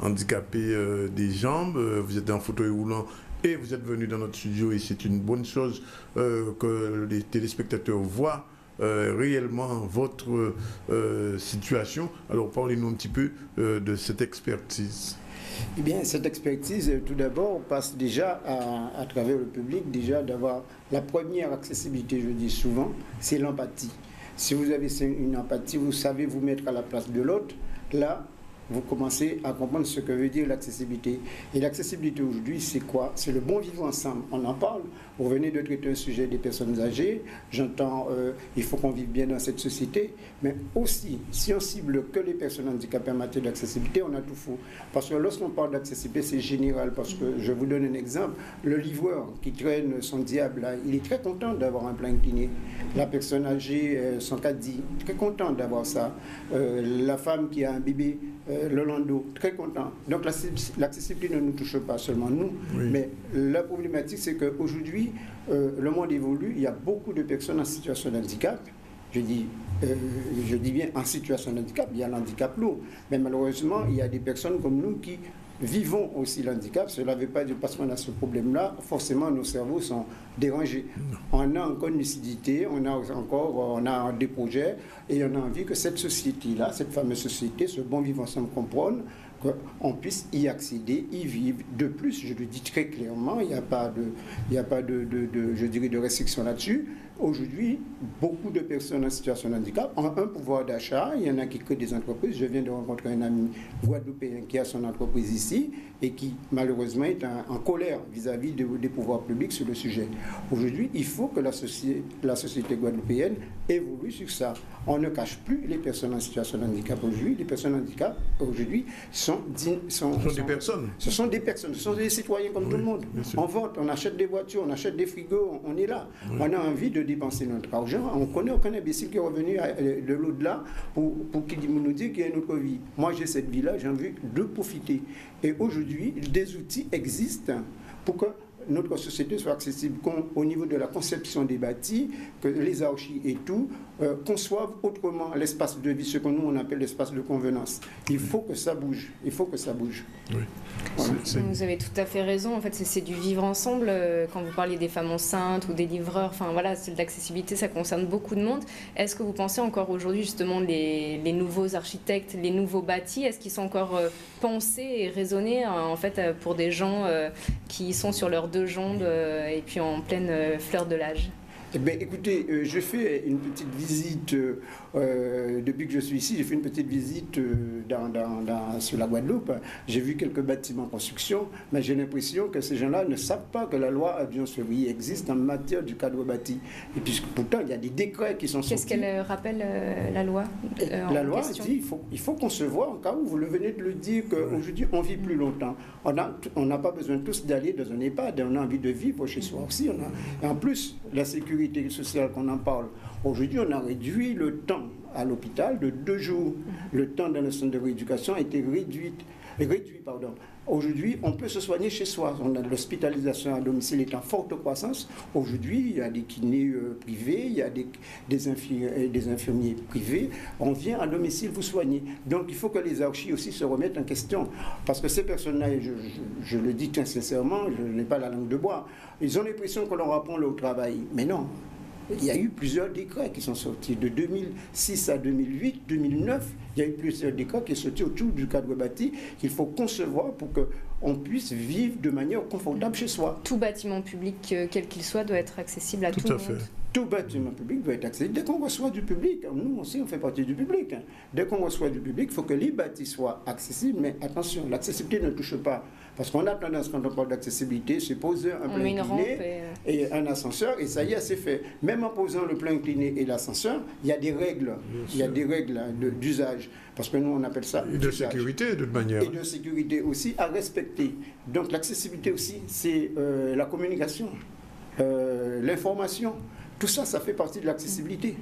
handicapé des jambes, vous êtes en fauteuil roulant. Et vous êtes venu dans notre studio et c'est une bonne chose que les téléspectateurs voient réellement votre situation. Alors parlez-nous un petit peu de cette expertise. Eh bien, cette expertise, tout d'abord, passe déjà à travers le public, déjà d'avoir la première accessibilité, je dis souvent, c'est l'empathie. Si vous avez une empathie, vous savez vous mettre à la place de l'autre, là, vous commencez à comprendre ce que veut dire l'accessibilité. Et l'accessibilité aujourd'hui, c'est quoi? C'est le bon vivre ensemble. On en parle. Vous venez de traiter un sujet des personnes âgées. J'entends, il faut qu'on vive bien dans cette société. Mais aussi, si on cible que les personnes handicapées en matière d'accessibilité, on a tout faux. Parce que lorsqu'on parle d'accessibilité, c'est général. Parce que, je vous donne un exemple, le livreur qui traîne son diable, là, il est très content d'avoir un plan incliné. La personne âgée, son caddie, très content d'avoir ça. La femme qui a un bébé, le landau, très content. Donc l'accessibilité ne nous touche pas seulement nous, mais la problématique c'est qu'aujourd'hui, le monde évolue, il y a beaucoup de personnes en situation de handicap. Je dis bien en situation de handicap, il y a l'handicap lourd, mais malheureusement, il y a des personnes comme nous qui vivons aussi l'handicap. Cela ne veut pas dire parce qu'on a ce problème-là, forcément nos cerveaux sont dérangés. On a encore une lucidité, on a des projets et on a envie que cette société-là, cette fameuse société, ce bon vivre ensemble comprenne, qu'on puisse y accéder, y vivre. De plus, je le dis très clairement, il n'y a pas de restriction là-dessus. Aujourd'hui, beaucoup de personnes en situation de handicap ont un pouvoir d'achat. Il y en a qui créent des entreprises. Je viens de rencontrer un ami guadeloupéen qui a son entreprise ici et qui, malheureusement, est en colère vis-à-vis des pouvoirs publics sur le sujet. Aujourd'hui, il faut que la société guadeloupéenne évolue sur ça. On ne cache plus les personnes en situation de handicap aujourd'hui. Les personnes en handicap aujourd'hui ce sont des personnes, ce sont des citoyens comme tout le monde. On vote, on achète des voitures, on achète des frigos, on est là. Oui. On a envie de dépenser notre argent. On connaît aucun imbécile qui est revenu de l'au-delà pour nous dire qu'il y a une autre vie. Moi, j'ai cette vie-là, j'ai envie de profiter. Et aujourd'hui, des outils existent pour que notre société soit accessible au niveau de la conception des bâtis, que les archis et tout conçoivent autrement l'espace de vie, ce que nous on appelle l'espace de convenance. Il faut que ça bouge. Il faut que ça bouge. Oui. Voilà. Vous avez tout à fait raison. En fait, c'est du vivre ensemble. Quand vous parlez des femmes enceintes ou des livreurs, enfin voilà, l'accessibilité, ça concerne beaucoup de monde. Est-ce que vous pensez encore aujourd'hui justement les nouveaux architectes, les nouveaux bâtis, est-ce qu'ils sont encore pensés et raisonnés en fait pour des gens qui sont sur leurs deux jambes et puis en pleine fleur de l'âge? Eh bien, écoutez, je fais une petite visite, depuis que je suis ici, j'ai fait une petite visite sur la Guadeloupe. J'ai vu quelques bâtiments en construction, mais j'ai l'impression que ces gens-là ne savent pas que la loi Avions Février existe en matière du cadre bâti. Et puis pourtant, il y a des décrets qui sont sortis. Qu'est-ce qu'elle rappelle, la loi La loi dit il faut concevoir, en cas où vous venez de le dire, qu'aujourd'hui, on vit plus longtemps. On n'a pas besoin tous d'aller dans un EHPAD, on a envie de vivre chez soi aussi. Et en plus, la sécurité sociale qu'on en parle, aujourd'hui on a réduit le temps à l'hôpital de 2 jours. Le temps dans le centre de rééducation a été réduit. Aujourd'hui, on peut se soigner chez soi. L'hospitalisation à domicile est en forte croissance. Aujourd'hui, il y a des kinés privés, il y a des infirmiers privés. On vient à domicile vous soigner. Donc, il faut que les archis aussi se remettent en question. Parce que ces personnes-là, je le dis très sincèrement, je n'ai pas la langue de bois, ils ont l'impression que l'on apprend leur travail. Mais non. il y a eu plusieurs décrets qui sont sortis. De 2006 à 2008, 2009, il y a eu plusieurs décrets qui sont sortis autour du cadre bâti qu'il faut concevoir pour qu'on puisse vivre de manière confortable chez soi. Tout bâtiment public, quel qu'il soit, doit être accessible à tout le monde. Tout bâtiment public doit être accessible. Dès qu'on reçoit du public, nous aussi on fait partie du public. Dès qu'on reçoit du public, il faut que les bâtis soient accessibles, mais attention, l'accessibilité ne touche pas. Parce qu'on a tendance, quand on parle d'accessibilité, se poser un plan incliné et un ascenseur, et ça y est, c'est fait. Même en posant le plan incliné et l'ascenseur, il y a des règles. Il y a des règles d'usage. Parce que nous, on appelle ça... Et de sécurité, de toute manière. Et de sécurité aussi à respecter. Donc l'accessibilité aussi, c'est la communication, l'information. Tout ça, ça fait partie de l'accessibilité.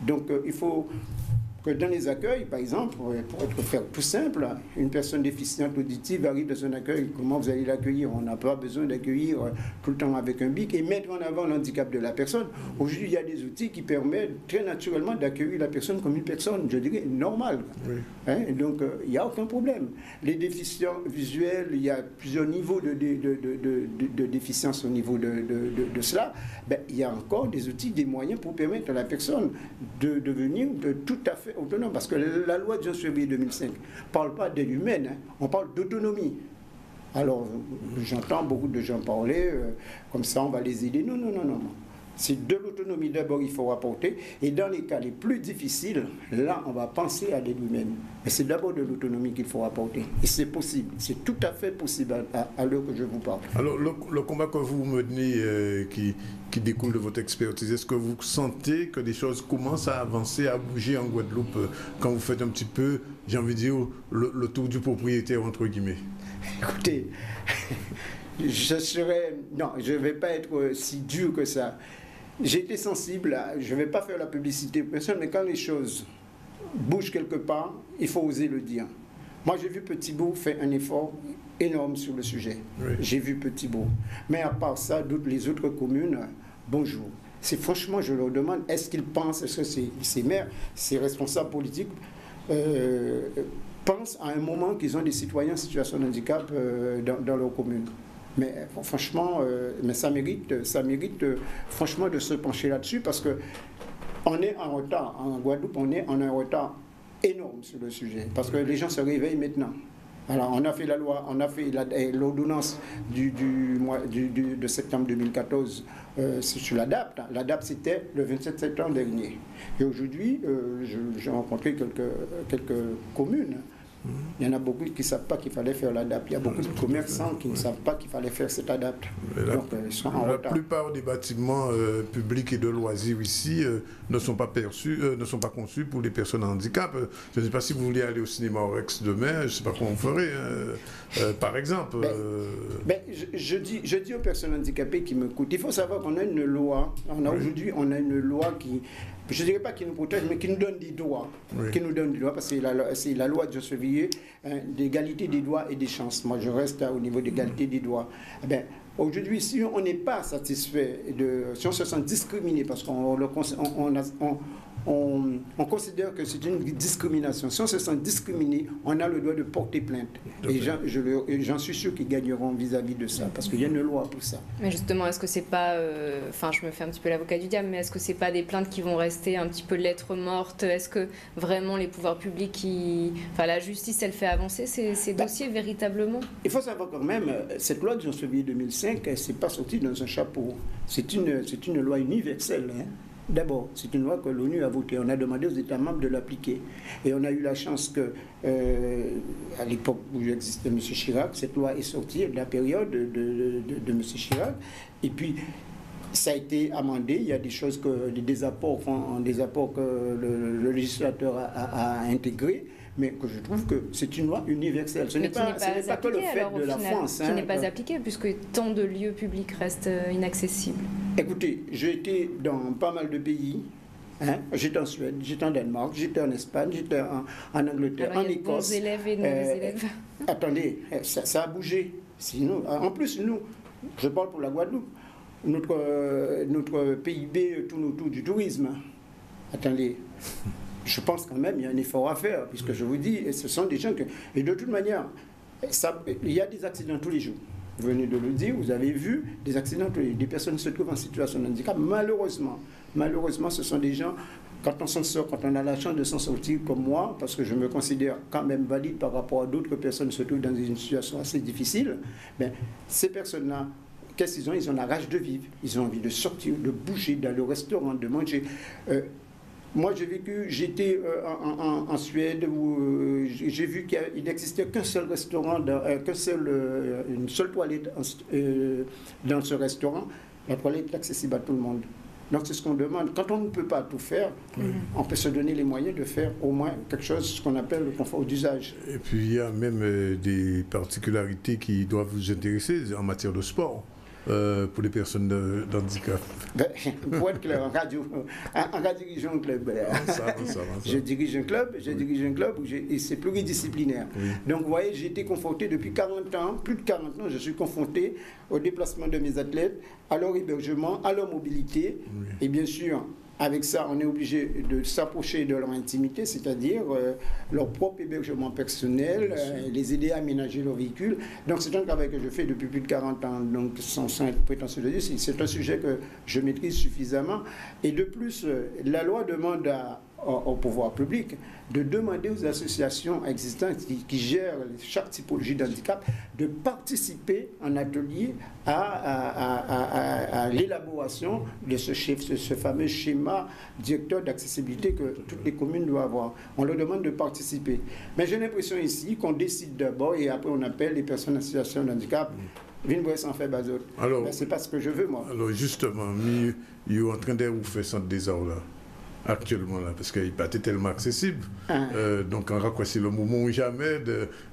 Donc il faut que dans les accueils, par exemple, pour faire tout simple, une personne déficiente auditive arrive dans un accueil, comment vous allez l'accueillir? On n'a pas besoin d'accueillir tout le temps avec un bic et mettre en avant l'handicap de la personne. Aujourd'hui, il y a des outils qui permettent très naturellement d'accueillir la personne comme une personne, je dirais, normale. Oui. Hein? Donc, il n'y a aucun problème. Les déficients visuels, il y a plusieurs niveaux de déficience au niveau de cela. Ben, il y a encore des outils, des moyens pour permettre à la personne de devenir tout à fait autonome, parce que la loi de 11 février 2005 ne parle pas d'aide humaine, hein, on parle d'autonomie. Alors, j'entends beaucoup de gens parler, comme ça on va les aider. Non, non, non, non. C'est de l'autonomie d'abord il faut apporter, et dans les cas les plus difficiles, là on va penser à l'aide humaine. Mais c'est d'abord de l'autonomie qu'il faut apporter. Et c'est possible, c'est tout à fait possible à l'heure que je vous parle. Alors le combat que vous menez, qui découle de votre expertise, est-ce que vous sentez que des choses commencent à avancer, à bouger en Guadeloupe, quand vous faites un petit peu, j'ai envie de dire, le tour du propriétaire, entre guillemets? Écoutez, non, je ne vais pas être si dur que ça. J'ai été sensible, je ne vais pas faire la publicité pour personne, mais quand les choses bougent quelque part, il faut oser le dire. Moi, j'ai vu Petit-Bourg faire un effort énorme sur le sujet. Oui. J'ai vu Petit-Bourg. Mais à part ça, les autres communes, bonjour. C'est franchement, je leur demande, est-ce qu'ils pensent, est-ce que ces maires, ces responsables politiques pensent à un moment qu'ils ont des citoyens en situation de handicap dans leur commune? Mais franchement, mais ça mérite franchement de se pencher là-dessus, parce que on est en retard. En Guadeloupe, on est en un retard énorme sur le sujet, parce que les gens se réveillent maintenant. Alors, on a fait la loi, on a fait l'ordonnance de septembre 2014 sur l'ADAPT. L'ADAPT, c'était le 27 septembre dernier. Et aujourd'hui, j'ai rencontré quelques communes. Il y en a beaucoup qui ne savent pas qu'il fallait faire l'ADAPT. Il y a beaucoup de commerçants qui ne savent pas qu'il fallait faire cet ADAPT. Donc, ils sont en retard. La plupart des bâtiments publics et de loisirs ici ne sont pas conçus pour les personnes en handicap. Je ne sais pas si vous voulez aller au cinéma au Rex demain, je ne sais pas comment vous ferez, par exemple. Je dis aux personnes handicapées qui m'écoutent, il faut savoir qu'on a une loi, aujourd'hui on a une loi qui, je ne dirais pas qui nous protège, mais qui nous donne des droits. Oui. Qui nous donne des droits, parce que c'est la loi de 11 février d'égalité des droits et des chances. Moi, je reste au niveau d'égalité des droits. Eh bien, aujourd'hui, si on n'est pas satisfait, si on se sent discriminé, parce qu'on considère que c'est une discrimination. Si on se sent discriminé, on a le droit de porter plainte. Et j'en suis sûr qu'ils gagneront vis-à-vis de ça, parce qu'il y a une loi pour ça. Mais justement, est-ce que c'est pas... Enfin, je me fais un petit peu l'avocat du diable, mais est-ce que c'est pas des plaintes qui vont rester un petit peu lettres mortes? Est-ce que vraiment les pouvoirs publics, enfin la justice, elle fait avancer ces dossiers véritablement? Il faut savoir quand même, cette loi de 11 février 2005, elle ne s'est pas sortie dans un chapeau. C'est une loi universelle, hein. D'abord, c'est une loi que l'ONU a votée. On a demandé aux États membres de l'appliquer. Et on a eu la chance que, à l'époque où existait M. Chirac, cette loi est sortie de la période de M. Chirac. Et puis, ça a été amendé. Il y a des choses, des apports que le législateur a intégrés. Mais que je trouve que c'est une loi universelle. Ce n'est pas que le fait de la France. Qui n'est pas appliquée, puisque tant de lieux publics restent inaccessibles. Écoutez, j'ai été dans pas mal de pays. Hein. J'étais en Suède, j'étais en Danemark, j'étais en Espagne, j'étais en Angleterre, en Écosse. Bons élèves et mauvais élèves. Attendez, ça a bougé. Sinon, en plus, nous, je parle pour la Guadeloupe, notre PIB tourne autour du tourisme. Attendez. Je pense quand même qu'il y a un effort à faire, puisque je vous dis, ce sont des gens que... Et de toute manière, il y a des accidents tous les jours. vous venez de le dire, vous avez vu des accidents, des personnes se trouvent en situation de handicap. Malheureusement, ce sont des gens, quand on s'en sort, quand on a la chance de s'en sortir comme moi, parce que je me considère quand même valide par rapport à d'autres personnes qui se trouvent dans une situation assez difficile, ben, ces personnes-là, qu'est-ce qu'ils ont? Ils ont la rage de vivre, ils ont envie de sortir, de bouger, d'aller au restaurant, de manger. Moi, j'étais en Suède où j'ai vu qu'il n'existait qu'un seul restaurant, une seule toilette dans ce restaurant. La toilette est accessible à tout le monde. Donc c'est ce qu'on demande. Quand on ne peut pas tout faire, on peut se donner les moyens de faire au moins quelque chose, ce qu'on appelle le confort d'usage. Et puis il y a même des particularités qui doivent vous intéresser en matière de sport. Pour les personnes d'handicap. Pour être clair, en radio dirige un club. Je dirige un club et c'est pluridisciplinaire. Oui. Donc vous voyez, j'ai été confronté depuis 40 ans, plus de 40 ans, je suis confronté au déplacement de mes athlètes, à leur hébergement, à leur mobilité, et bien sûr, avec ça, on est obligé de s'approcher de leur intimité, c'est-à-dire leur propre hébergement personnel, les aider à aménager leur véhicule. Donc c'est un travail que je fais depuis plus de 40 ans, donc sans être prétentieux de dire, c'est un sujet que je maîtrise suffisamment. Et de plus, la loi demande au pouvoir public de demander aux associations existantes qui gèrent chaque typologie d'handicap de participer en atelier à l'élaboration de ce fameux schéma directeur d'accessibilité que toutes les communes doivent avoir. On leur demande de participer. Mais j'ai l'impression ici qu'on décide d'abord et après on appelle les personnes en situation de handicap. Vine sans faire bazot. Alors, c'est pas ce que je veux, moi. Alors justement, il est en train de vous faire centre des arts là. Actuellement là, parce qu'il n'est pas tellement accessible. Donc on raccourcit le moment ou jamais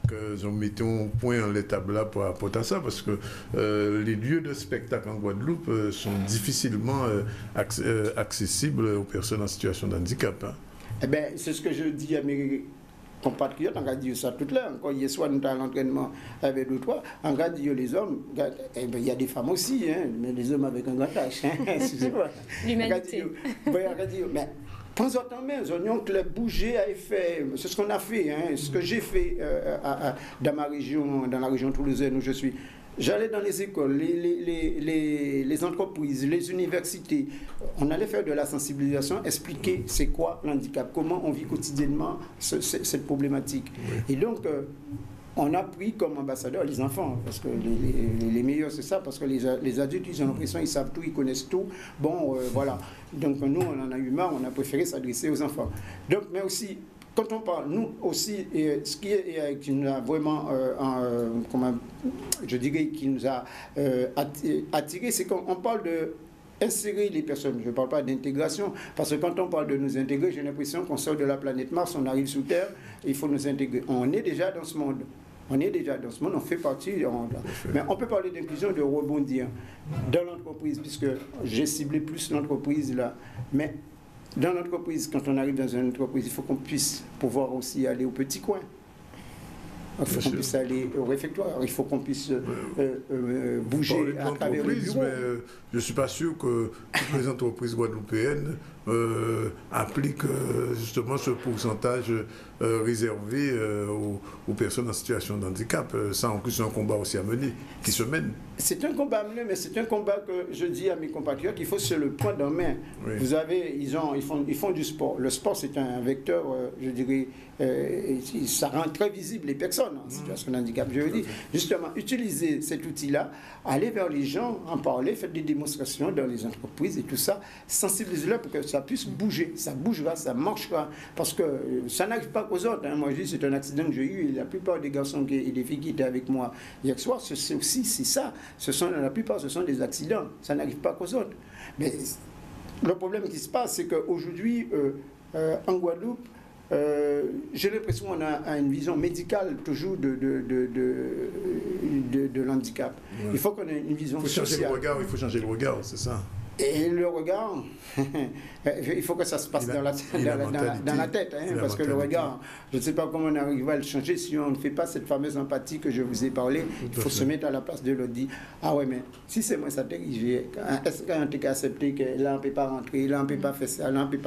que nous mettons au point en l'étape là pour apporter ça, parce que les lieux de spectacle en Guadeloupe sont difficilement accessibles aux personnes en situation de handicap. Eh bien, c'est ce que je dis à mes compatriotes, on va dire ça tout l'heure. Quand hier soir, nous avons l'entraînement avec deux, trois, on va dire les hommes, il y a des femmes aussi, mais les hommes avec un grand H. Excusez-moi. L'humanité. Mais de temps en temps, nous avons bougé à effet. C'est ce qu'on a fait, ce que j'ai fait dans ma région, dans la région toulousaine où je suis. J'allais dans les écoles, les entreprises, les universités. On allait faire de la sensibilisation, expliquer c'est quoi l'handicap, comment on vit quotidiennement cette problématique. Et donc, on a pris comme ambassadeurs les enfants, parce que les meilleurs c'est ça, parce que les adultes, ils ont l'impression qu'ils savent tout, ils connaissent tout. Bon, voilà. Donc nous, on en a eu marre, on a préféré s'adresser aux enfants. Donc, mais aussi, quand on parle, nous aussi, qui nous a vraiment, je dirais, qui nous a attiré, c'est qu'on parle de insérer les personnes. Je ne parle pas d'intégration, parce que quand on parle de nous intégrer, j'ai l'impression qu'on sort de la planète Mars, on arrive sous Terre, il faut nous intégrer. On est déjà dans ce monde. On est déjà dans ce monde, on fait partie. Mais on peut parler d'inclusion, de rebondir dans l'entreprise, puisque j'ai ciblé plus l'entreprise là. Mais dans l'entreprise, quand on arrive dans une entreprise, il faut qu'on puisse pouvoir aussi aller au petit coin. Il faut qu'on puisse aller au réfectoire, il faut qu'on puisse bouger à travers le bureau. Mais je ne suis pas sûr que toutes les entreprises guadeloupéennes appliquent justement ce pourcentage réservé aux personnes en situation de handicap. Ça, en plus, c'est un combat aussi à mener, qui se mène. C'est un combat à mener, mais c'est un combat que je dis à mes compatriotes qu'il faut se le prendre en main. Oui. Vous avez, ils font du sport. Le sport, c'est un vecteur, je dirais, ça rend très visible les personnes en situation de handicap. Je veux dire, justement, utiliser cet outil-là, aller vers les gens, en parler, faire des démonstrations dans les entreprises et tout ça, sensibiliser-les pour que ça puisse bouger. Ça bougera, ça marchera, parce que ça n'arrive pas qu'aux autres. Moi, je dis, c'est un accident que j'ai eu, et la plupart des garçons et des filles qui étaient avec moi hier soir, c'est ça. La plupart, ce sont des accidents. Ça n'arrive pas qu'aux autres. Mais le problème qui se passe, c'est qu'aujourd'hui, en Guadeloupe, j'ai l'impression qu'on a une vision médicale toujours de l'handicap. Ouais. Il faut qu'on ait une vision sociale. Il faut changer le regard, c'est ça. Et le regard, il faut que ça se passe dans la tête, parce que le regard, je ne sais pas comment on arrive à le changer si on ne fait pas cette fameuse empathie que je vous ai parlé. Il faut se mettre à la place de l'autre, dire, ah ouais, mais si c'est moi ça t'arrive, est-ce qu'on peut accepter que là on ne peut pas rentrer, là on ne peut pas faire ça, là on ne peut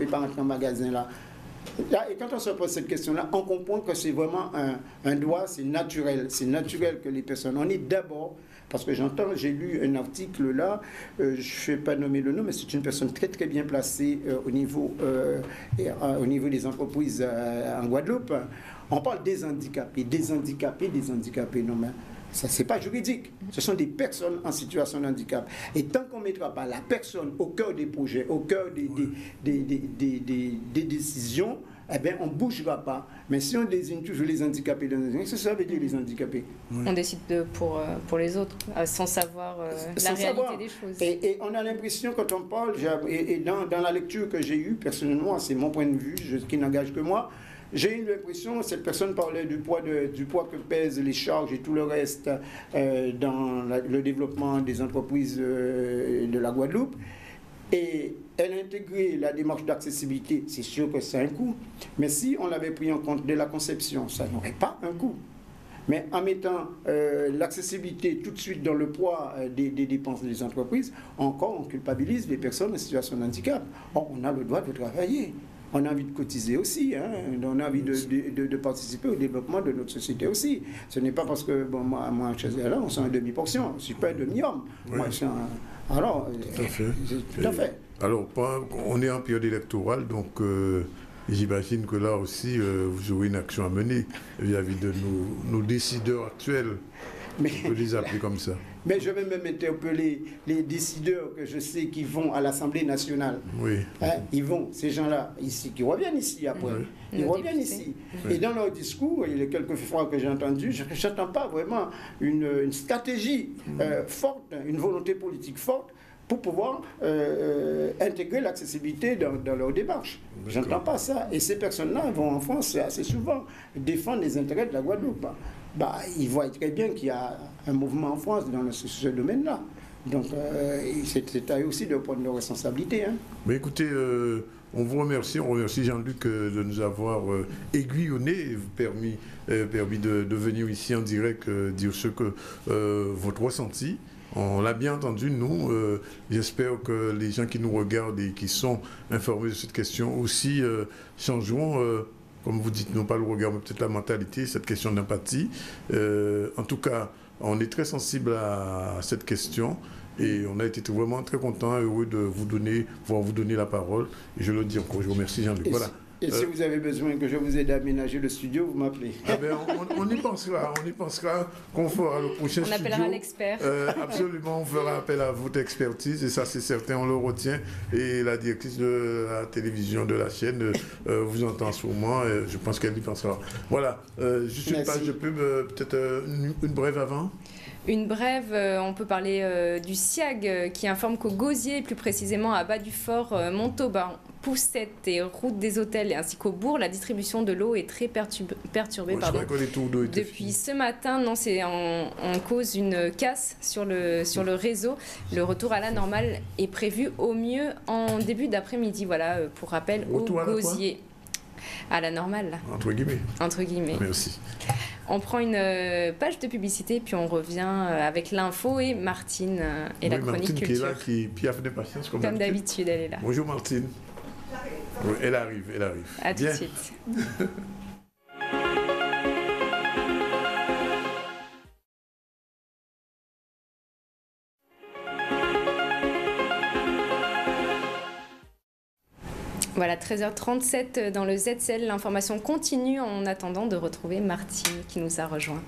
pas rentrer en magasin là. Et quand on se pose cette question-là, on comprend que c'est vraiment un droit, c'est naturel que les personnes. On est d'abord Parce que j'ai lu un article là, je ne vais pas nommer le nom, mais c'est une personne très très bien placée au niveau des entreprises en Guadeloupe. On parle des handicapés. Non, mais ça, c'est pas juridique. Ce sont des personnes en situation de handicap. Et tant qu'on ne mettra pas la personne au cœur des projets, au cœur des décisions, eh bien, on ne bougera pas. Mais si on désigne toujours les handicapés, qu'est-ce que ça veut dire les handicapés? On décide pour les autres, sans savoir la réalité des choses. Et on a l'impression, quand on parle, et dans la lecture que j'ai eue, personnellement, c'est mon point de vue, qui n'engage que moi, j'ai eu l'impression, cette personne parlait du poids que pèsent les charges et tout le reste dans le développement des entreprises de la Guadeloupe. Et elle a intégré la démarche d'accessibilité. C'est sûr que c'est un coût. Mais si on l'avait pris en compte dès la conception, ça n'aurait pas un coût. Mais en mettant l'accessibilité tout de suite dans le poids des dépenses des entreprises, encore on culpabilise les personnes en situation de handicap. Or, on a le droit de travailler. On a envie de cotiser aussi, hein. On a envie de participer au développement de notre société aussi. Ce n'est pas parce que, bon, moi chez là, on sent un demi-portion. Je ne suis pas un demi-homme. Oui. Moi, je suis un... Alors, tout à fait. Tout à fait. Alors, on est en période électorale, donc j'imagine que là aussi, vous aurez une action à mener vis-à-vis de nos décideurs actuels. On peut les appeler comme ça. Mais je vais même interpeller les décideurs que je sais qui vont à l'Assemblée nationale. Oui. Hein, ils vont, ces gens-là, ici, qui reviennent ici après. Oui. Ils reviennent ici. Oui. Et dans leur discours, il y a quelques fois que j'ai entendu, je n'attends pas vraiment une stratégie forte, une volonté politique forte pour pouvoir intégrer l'accessibilité dans leur démarche. Je n'entends pas ça. Et ces personnes-là vont en France assez souvent défendre les intérêts de la Guadeloupe. Ils voient très bien qu'il y a un mouvement en France dans ce domaine-là. Donc, c'est à eux aussi de prendre leurs responsabilités. Hein. Mais écoutez, on vous remercie. On remercie Jean-Luc de nous avoir aiguillonné et permis de venir ici en direct dire ce que votre ressenti. On l'a bien entendu, nous. J'espère que les gens qui nous regardent et qui sont informés de cette question aussi changeront. Comme vous dites, non pas le regard, mais peut-être la mentalité, cette question d'empathie. En tout cas, on est très sensible à cette question et on a été vraiment très content, heureux de pouvoir vous donner la parole. Et je le dis encore, je vous remercie Jean-Luc. Voilà. Et si vous avez besoin que je vous aide à aménager le studio, vous m'appelez. Ah ben, on y pensera qu'on fera le prochain studio. On appellera l'expert. Absolument, on fera appel à votre expertise et ça c'est certain, on le retient. Et la directrice de la télévision de la chaîne vous entend en ce moment, je pense qu'elle y pensera. Voilà, juste une page de pub, peut-être une brève avant. Une brève, on peut parler du SIAG qui informe qu'au Gosier, plus précisément à Bas-du-Fort, Montauban, Poussette et Route des Hôtels ainsi qu'au Bourg, la distribution de l'eau est très perturbée. Depuis ce matin, non, c'est en cause une casse sur le réseau. Le retour à la normale est prévu au mieux en début d'après-midi. Voilà, pour rappel, au Gosier. À la normale, là. Entre guillemets. Entre guillemets. Merci. On prend une page de publicité, puis on revient avec l'info et Martine et la chronique Martine culture. Martine qui est là, qui a fait des patience comme d'habitude, elle est là. Bonjour Martine. Oui, elle arrive. À tout de suite. Voilà, 13h37 dans le ZCL. L'information continue en attendant de retrouver Martine qui nous a rejoint.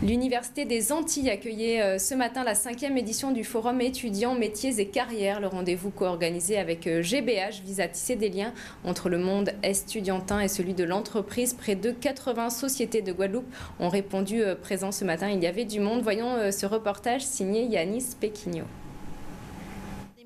L'Université des Antilles accueillait ce matin la 5e édition du Forum étudiants, métiers et carrières. Le rendez-vous co-organisé avec GBH vise à tisser des liens entre le monde estudiantin et celui de l'entreprise. Près de 80 sociétés de Guadeloupe ont répondu présent ce matin. Il y avait du monde. Voyons ce reportage signé Yanis Pequigno.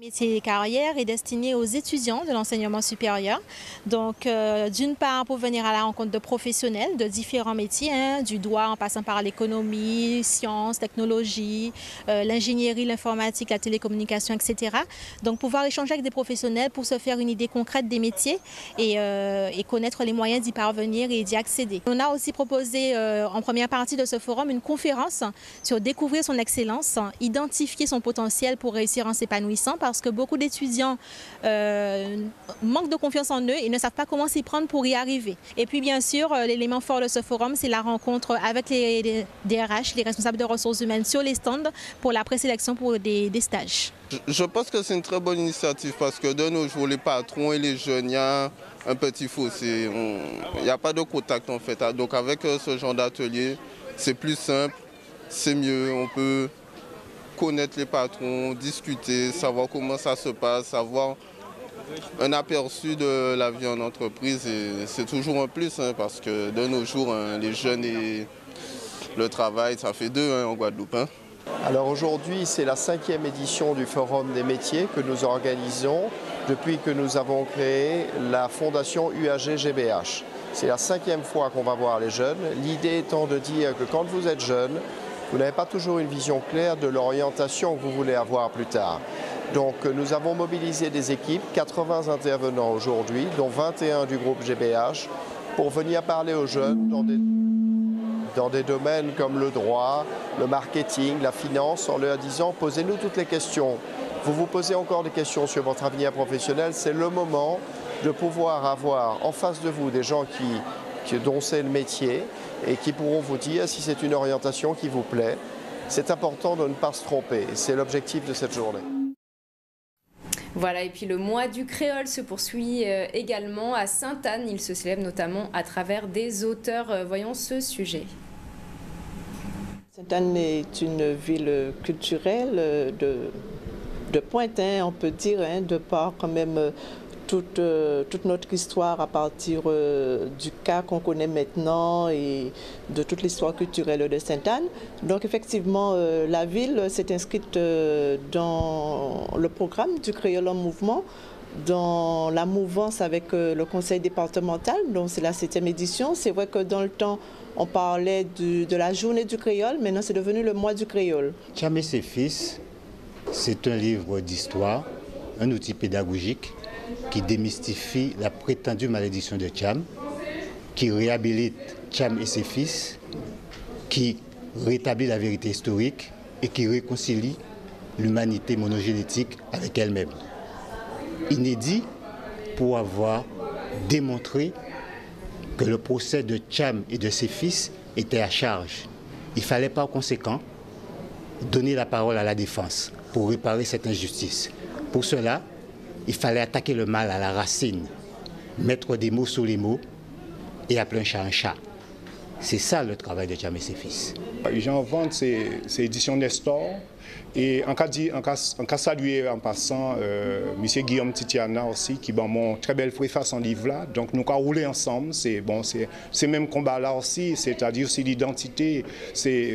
Métiers et carrières est destiné aux étudiants de l'enseignement supérieur. Donc, d'une part, pour venir à la rencontre de professionnels de différents métiers, du droit en passant par l'économie, sciences, technologie, l'ingénierie, l'informatique, la télécommunication, etc. Donc, pouvoir échanger avec des professionnels pour se faire une idée concrète des métiers et connaître les moyens d'y parvenir et d'y accéder. On a aussi proposé en première partie de ce forum une conférence sur découvrir son excellence, identifier son potentiel pour réussir en s'épanouissant. parce que beaucoup d'étudiants manquent de confiance en eux et ne savent pas comment s'y prendre pour y arriver. Et puis bien sûr, l'élément fort de ce forum, c'est la rencontre avec les DRH, les responsables de ressources humaines sur les stands pour la présélection pour des stages. Je pense que c'est une très bonne initiative parce que de nos jours, les patrons et les jeunes, il y a un petit fossé. Il n'y a pas de contact en fait. Donc avec ce genre d'atelier, c'est plus simple, c'est mieux. On peut connaître les patrons, discuter, savoir comment ça se passe, avoir un aperçu de la vie en entreprise. C'est toujours un plus parce que de nos jours, les jeunes et le travail, ça fait deux en Guadeloupe. Alors aujourd'hui, c'est la 5e édition du Forum des métiers que nous organisons depuis que nous avons créé la fondation UAG-GBH. C'est la 5e fois qu'on va voir les jeunes. L'idée étant de dire que quand vous êtes jeune, vous n'avez pas toujours une vision claire de l'orientation que vous voulez avoir plus tard. Donc nous avons mobilisé des équipes, 80 intervenants aujourd'hui, dont 21 du groupe GBH, pour venir parler aux jeunes dans des domaines comme le droit, le marketing, la finance, en leur disant « posez-nous toutes les questions ». Vous vous posez encore des questions sur votre avenir professionnel, c'est le moment de pouvoir avoir en face de vous des gens dont c'est le métier et qui pourront vous dire si c'est une orientation qui vous plaît. C'est important de ne pas se tromper, c'est l'objectif de cette journée. Voilà, et puis le mois du créole se poursuit également à Sainte-Anne. Il se célèbre notamment à travers des auteurs. Voyons ce sujet. Sainte-Anne est une ville culturelle de pointe, on peut dire, de par quand même toute notre histoire à partir du cas qu'on connaît maintenant et de toute l'histoire culturelle de Sainte-Anne. Donc effectivement, la ville s'est inscrite dans le programme du Créole en mouvement, dans la mouvance avec le conseil départemental, donc c'est la 7e édition. C'est vrai que dans le temps, on parlait de la journée du créole, maintenant c'est devenu le mois du créole. Cham et ses fils, c'est un livre d'histoire, un outil pédagogique qui démystifie la prétendue malédiction de Cham, qui réhabilite Cham et ses fils, qui rétablit la vérité historique et qui réconcilie l'humanité monogénétique avec elle-même. Inédit pour avoir démontré que le procès de Cham et de ses fils était à charge. Il fallait par conséquent donner la parole à la défense pour réparer cette injustice. Pour cela, il fallait attaquer le mal à la racine, mettre des mots sur les mots et appeler un chat un chat. C'est ça le travail de Cham et ses fils. J'en vante ces éditions Nestor. Et en cas saluer en passant M. Guillaume Titiana aussi, qui m'a une très belle préface en livre là. Donc nous avons roulé ensemble, c'est bon, c'est même combat là aussi, c'est-à-dire c'est l'identité, c'est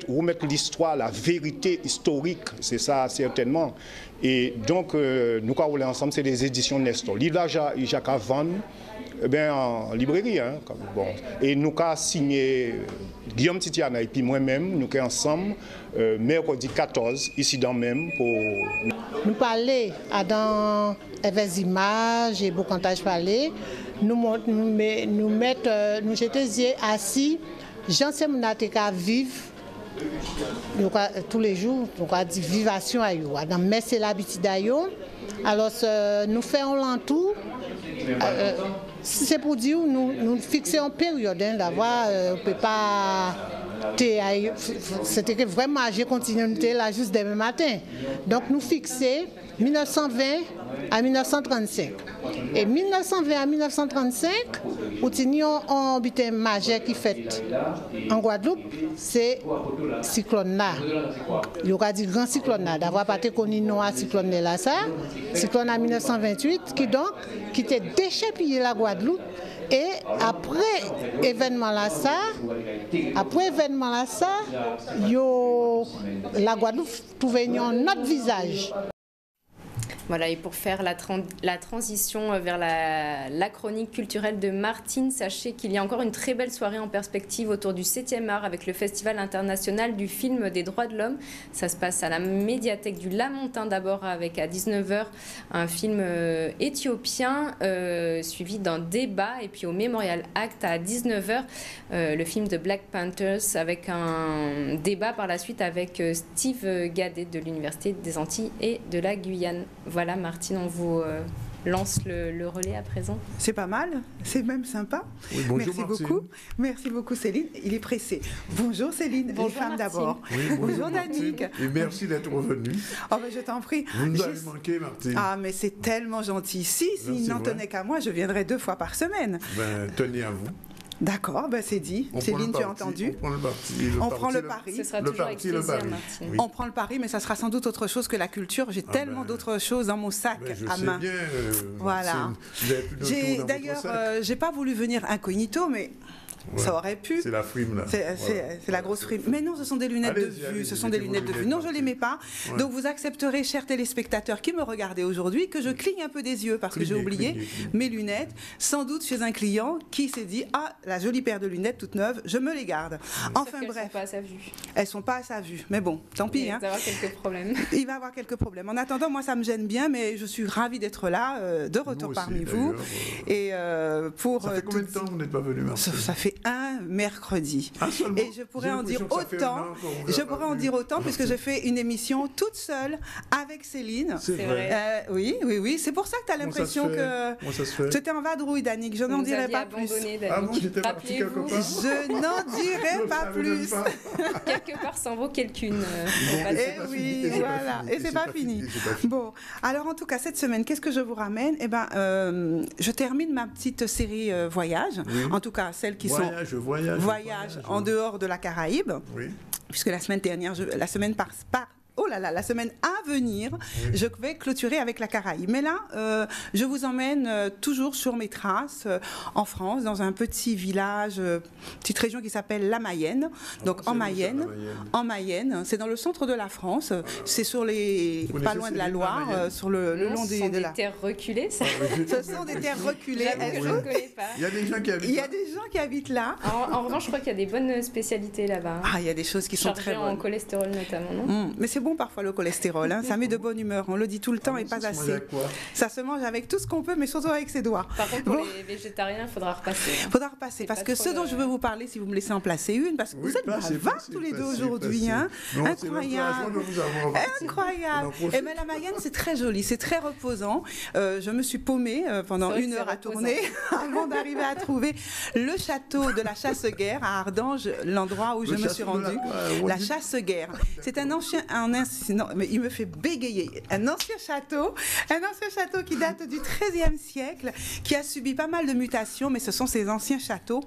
remettre l'histoire, la vérité historique, c'est ça certainement. Et donc nous avons roulé ensemble, c'est les éditions Nestor. Livre là, Jacques Van, en librairie. Bon. Et nous avons signé Guillaume Titiana et puis moi-même, nous sommes ensemble, mercredi 14, ici dans même, pour... Nous parler dans les images et beaucoup quand parler, nous j'étais assis, j'en sais mon vivre tous les jours, donc à dire vivation à yo, dans mais c'est l'habitude à yo. Alors nous faisons l'entour. C'est pour dire nous fixons une période d'avoir on peut pas c'était que vraiment j'ai continué là juste demain matin. Donc nous fixons 1920 à 1935. Et 1920 à 1935, nous avons un butin majeur qui fait en Guadeloupe, c'est cyclone là. Il y aura dit grand cyclone là, d'avoir pas connu non à cyclone là ça. Cyclone en 1928 qui était déchapillé la Guadeloupe. Et après événement là ça, la Guadeloupe trouvait notre visage. Voilà, et pour faire la transition vers la chronique culturelle de Martine, sachez qu'il y a encore une très belle soirée en perspective autour du 7e art avec le Festival international du film des droits de l'homme. Ça se passe à la médiathèque du Lamentin d'abord avec à 19h un film éthiopien suivi d'un débat, et puis au Memorial Act à 19h le film de Black Panthers avec un débat par la suite avec Steve Gadet de l'Université des Antilles et de la Guyane. Voilà Martine, on vous lance le relais à présent. C'est pas mal, c'est même sympa. Oui, bonjour, merci Martine. beaucoup. Merci beaucoup Céline. Il est pressé. Bonjour Céline, bonjour, les femmes d'abord. Oui, bonjour Martine. Danick. Et merci d'être revenue. Oh ben, je t'en prie. Vous nous avez manqué, Martine. Ah mais c'est tellement gentil. S'il n'en tenait qu'à moi, je viendrais 2 fois par semaine. Ben, tenez à vous. D'accord, ben c'est dit. Céline, tu as entendu? On prend le parti. On prend le pari. Ce sera toujours avec plaisir, Martine. Oui. On prend le pari, mais ça sera sans doute autre chose que la culture. J'ai tellement d'autres choses dans mon sac à main. Je sais bien. Voilà. D'ailleurs, j'ai pas voulu venir incognito, mais ça aurait pu. C'est la frime là. C'est la grosse frime. Mais non, ce sont des lunettes de vue. Ce sont des lunettes de vue. Non, je ne les mets pas. Ouais. Donc vous accepterez, chers téléspectateurs qui me regardez aujourd'hui, que je cligne un peu des yeux parce que j'ai oublié mes lunettes. Sans doute chez un client qui s'est dit « Ah, la jolie paire de lunettes toute neuve, je me les garde. » Enfin bref. Elles sont pas à sa vue. Elles sont pas à sa vue. Mais bon, tant pis. Il va avoir quelques problèmes. Il va avoir quelques problèmes. En attendant, moi, ça me gêne bien, mais je suis ravie d'être là, de retour aussi, parmi vous. Et pour ça fait combien de temps que vous n'êtes pas venu, Martine? Ça fait un mercredi. Et je pourrais en dire autant. Je pourrais en dire autant puisque je fais une émission toute seule avec Céline. C'est vrai. Oui. C'est pour ça que tu as l'impression que tu étais en vadrouille, Danick. Je n'en dirai pas plus. Ah bon, j'étais partie quelque part. Je n'en dirai pas plus. Quelque part s'en vaut quelqu'une. Et oui, voilà. Et c'est pas fini. Bon, alors en tout cas, cette semaine, qu'est-ce que je vous ramène? Eh ben, je termine ma petite série voyage. En tout cas, celles qui sont voyage en dehors de la Caraïbe. Oui. Puisque la semaine dernière, la semaine la semaine à venir, je vais clôturer avec la Caraïbe. Mais là, je vous emmène toujours sur mes traces en France, dans un petit village, petite région qui s'appelle la Mayenne. Donc en Mayenne, c'est dans le centre de la France. C'est sur pas loin de la Loire, sur le long des terres reculées. Ça. Ce sont des terres reculées. Je ne connais pas. Il y a des gens qui habitent. Il y a des gens qui habitent là. En revanche, je crois qu'il y a des bonnes spécialités là-bas. Ah, il y a des choses qui sont très bonnes. En cholestérol notamment, non? Mais c'est bon parfois le cholestérol, hein. Ça met de bonne humeur, on le dit tout le temps et pas assez. Ça se mange avec tout ce qu'on peut, mais surtout avec ses doigts. Par contre, pour les végétariens, il faudra repasser. Il faudra repasser, parce que ce dont je veux vous parler, si vous me laissez en placer une, parce que vous êtes bavards tous les deux aujourd'hui, hein. Incroyable. Incroyable. Et bien la Mayenne, c'est très joli, c'est très reposant. Je me suis paumée pendant 1 heure à tourner avant d'arriver à trouver le château de la Chasse-Guerre à Ardange, l'endroit où je me suis rendue. La Chasse-Guerre. C'est un ancien... Non, mais il me fait bégayer. Un ancien château qui date du XIIIe siècle, qui a subi pas mal de mutations, mais ce sont ces anciens châteaux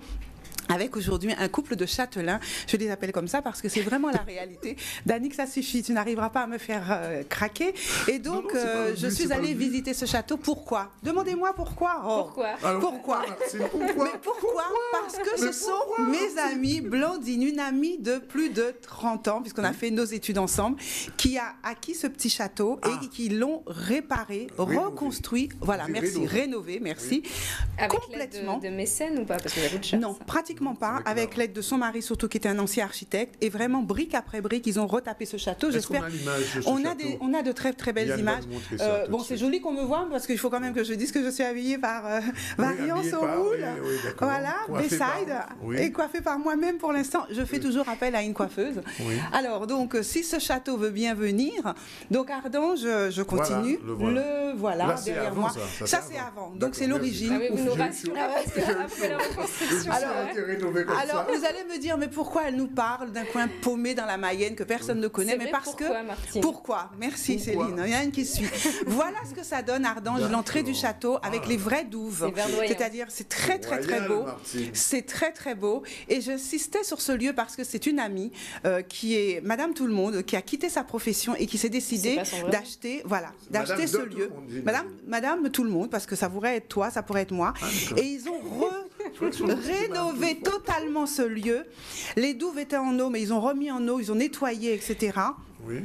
avec aujourd'hui un couple de châtelains. Je les appelle comme ça parce que c'est vraiment la réalité. Danick, ça suffit, tu n'arriveras pas à me faire craquer. Et donc, je suis allée visiter ce château. Pourquoi? Demandez-moi pourquoi. Pourquoi? Mais pourquoi? Parce que ce sont mes amies Blandine, une amie de plus de 30 ans, puisqu'on a fait nos études ensemble, qui a acquis ce petit château et qui l'ont réparé, reconstruit. Voilà, merci. Rénové, merci. Avec complètement. L'aide de mécènes ou pas? Parce que la route chasse. Non, pratiquement pas, avec l'aide de son mari surtout, qui était un ancien architecte, et vraiment brique après brique, ils ont retapé ce château. J'espère. On a de très très belles images. Bon, c'est joli qu'on me voit parce qu'il faut quand même que je dise que je suis habillée par Variance au Roule, voilà, Bayside, et coiffée par moi-même pour l'instant. Je fais toujours appel à une coiffeuse. Alors donc, si ce château veut bien venir, donc Ardange, je continue. Voilà, là, derrière moi. Ça c'est avant. Donc c'est l'origine. Ah oui, vous nous rassurez après la reconstruction. Alors, vous allez me dire, mais pourquoi elle nous parle d'un coin paumé dans la Mayenne que personne ne connaît? Mais parce que... Martine. Pourquoi? Merci Céline, il y en a une qui suit. Voilà ce que ça donne Ardange, l'entrée du château avec les vraies douves. C'est-à-dire, c'est très très très beau. C'est très très beau. Et j'insistais sur ce lieu parce que c'est une amie qui est Madame Tout-le-Monde, qui a quitté sa profession et qui s'est décidée d'acheter ce lieu. Madame Tout-le-Monde, parce que ça pourrait être toi, ça pourrait être moi. Et ils ont rénové totalement ce lieu. Les douves étaient en eau, mais ils ont remis en eau, ils ont nettoyé, etc. Oui.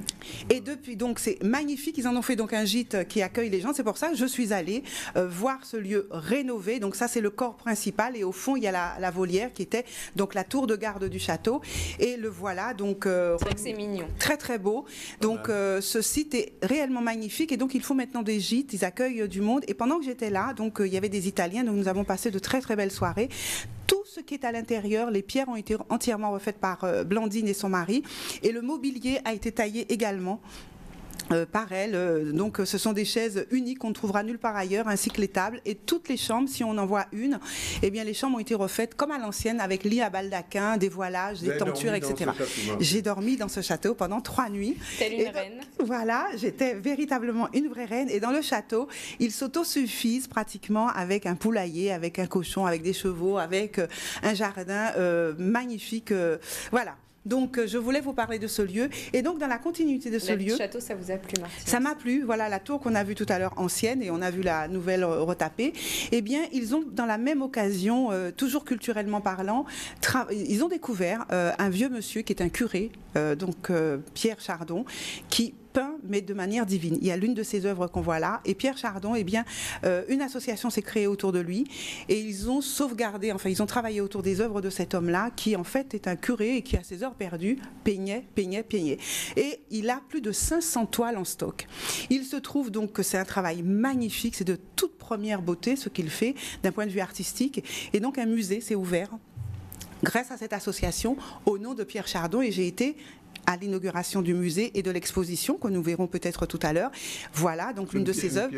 Et depuis, donc c'est magnifique, ils en ont fait donc un gîte qui accueille les gens, c'est pour ça que je suis allée voir ce lieu rénové. Donc ça c'est le corps principal et au fond il y a la volière qui était donc la tour de garde du château et le voilà donc c'est vrai que c'est mignon. Très très beau. Donc ce site est réellement magnifique et donc ils font maintenant des gîtes, ils accueillent du monde et pendant que j'étais là, donc il y avait des Italiens, donc nous avons passé de très très belles soirées. Tout ce qui est à l'intérieur, les pierres ont été entièrement refaites par Blandine et son mari et le mobilier a été taillé également par elle. Donc ce sont des chaises uniques qu'on ne trouvera nulle part ailleurs, ainsi que les tables et toutes les chambres, si on en voit une, eh bien les chambres ont été refaites comme à l'ancienne avec lit à baldaquin, des voilages, des tentures, etc. J'ai dormi dans ce château pendant 3 nuits. Telle une reine. Voilà, j'étais véritablement une vraie reine et dans le château, ils s'autosuffisent pratiquement avec un poulailler, avec un cochon, avec des chevaux, avec un jardin magnifique. Voilà. Donc, je voulais vous parler de ce lieu. Et donc, dans la continuité de ce lieu... Le château, ça vous a plu, Martine? Ça m'a plu. Voilà, la tour qu'on a vue tout à l'heure ancienne, et on a vu la nouvelle retapée. Eh bien, ils ont, dans la même occasion, toujours culturellement parlant, ils ont découvert un vieux monsieur qui est un curé, donc Pierre Chardon, qui peint, mais de manière divine. Il y a l'une de ses œuvres qu'on voit là. Et Pierre Chardon, eh bien, une association s'est créée autour de lui et ils ont sauvegardé, enfin, ils ont travaillé autour des œuvres de cet homme-là, qui en fait est un curé et qui, à ses heures perdues, peignait. Et il a plus de 500 toiles en stock. Il se trouve donc que c'est un travail magnifique, c'est de toute première beauté ce qu'il fait d'un point de vue artistique. Et donc, un musée s'est ouvert grâce à cette association au nom de Pierre Chardon et j'ai été à l'inauguration du musée et de l'exposition que nous verrons peut-être tout à l'heure. Voilà, donc l'une de ses œuvres,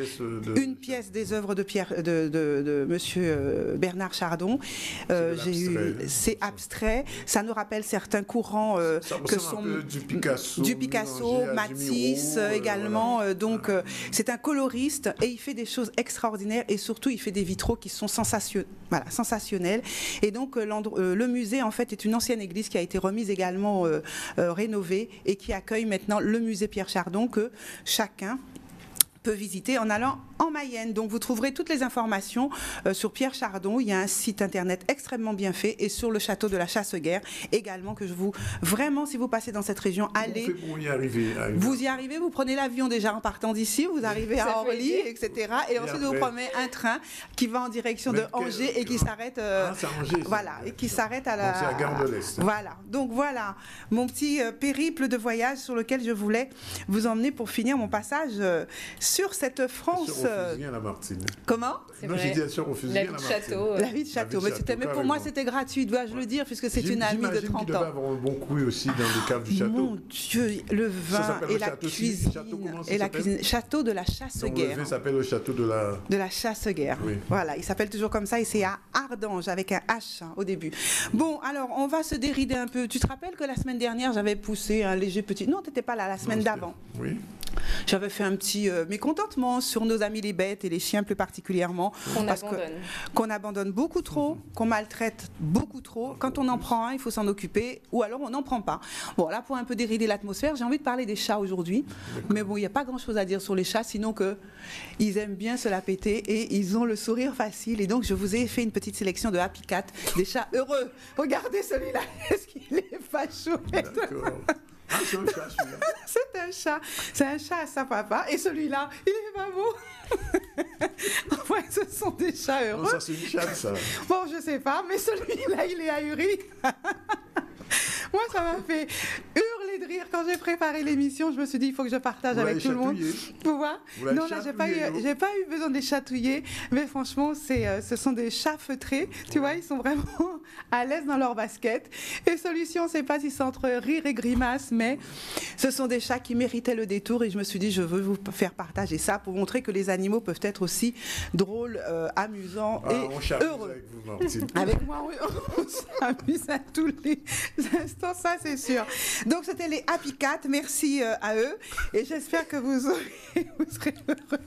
une pièce des œuvres de Pierre, de Monsieur Bernard Chardon. C'est abstrait, ça nous rappelle certains courants que sont du Picasso, Matisse également. Donc c'est un coloriste et il fait des choses extraordinaires et surtout il fait des vitraux qui sont sensationnels. Et donc le musée en fait est une ancienne église qui a été remise également rénovée et qui accueille maintenant le musée Pierre Chardon que chacun peut visiter en allant en Mayenne. Donc vous trouverez toutes les informations sur Pierre Chardon. Il y a un site internet extrêmement bien fait et sur le château de la Chasse-Guerre également que je vous... Vraiment, si vous passez dans cette région, allez... On fait pour y arriver. Vous y arrivez, vous prenez l'avion déjà en partant d'ici, vous arrivez à Orly, etc. Et ensuite vous prenez un train qui va en direction de Angers et qui s'arrête... voilà, et qui s'arrête à la... Donc c'est à Gare de l'Est. Voilà. Donc voilà, mon petit périple de voyage sur lequel je voulais vous emmener pour finir mon passage sur cette France. À la Martine. Comment? Non, j'ai dit sur la vie de château. La vie de château. Mais pour moi, c'était gratuit, dois-je le dire, puisque c'est une amie de 30 ans. J'imagine qu'il devait avoir un bon coup aussi dans le cadre du château. Mon Dieu, le vin et la cuisine. Château de la Chasse-Guerre. Il s'appelle le château de la Chasse-Guerre. Oui. Voilà, il s'appelle toujours comme ça et c'est à Ardange avec un H au début. Bon, alors, on va se dérider un peu. Tu te rappelles que la semaine dernière, j'avais poussé un léger petit... Non, tu n'étais pas là la semaine d'avant. Oui. J'avais fait un petit mécontentement sur nos amis les bêtes et les chiens plus particulièrement. Qu'on abandonne beaucoup trop, qu'on maltraite beaucoup trop. Quand on en prend un, il faut s'en occuper, ou alors on n'en prend pas. Bon, là, pour un peu dérider l'atmosphère, j'ai envie de parler des chats aujourd'hui. Mais bon, il n'y a pas grand-chose à dire sur les chats, sinon qu'ils aiment bien se la péter et ils ont le sourire facile. Et donc, je vous ai fait une petite sélection de Happy Cat, des chats heureux. Regardez celui-là, est-ce qu'il est facho? D'accord. Ah, c'est un chat, celui-là. C'est un chat à sa papa. Et celui-là, il est pas beau. Enfin, ce sont des chats heureux. Non, ça, c'est une chatte, ça. Bon, je sais pas, mais celui-là, il est ahuri. Moi, ça m'a fait hurler de rire quand j'ai préparé l'émission. Je me suis dit, il faut que je partage avec tout le monde. Tu vois? Non, là, j'ai pas eu besoin de les chatouiller. Mais franchement, ce sont des chats feutrés. Tu vois, ils sont vraiment à l'aise dans leur basket. Et celui-ci, on ne sait pas si c'est entre rire et grimace, mais ce sont des chats qui méritaient le détour. Et je me suis dit, je veux vous faire partager ça pour montrer que les animaux peuvent être aussi drôles, amusants et heureux. Avec vous, Martine. Avec moi, oui, on s'amuse à tous les instants, ça c'est sûr. Donc c'était les Happy Cat, merci à eux et j'espère que vous serez heureux.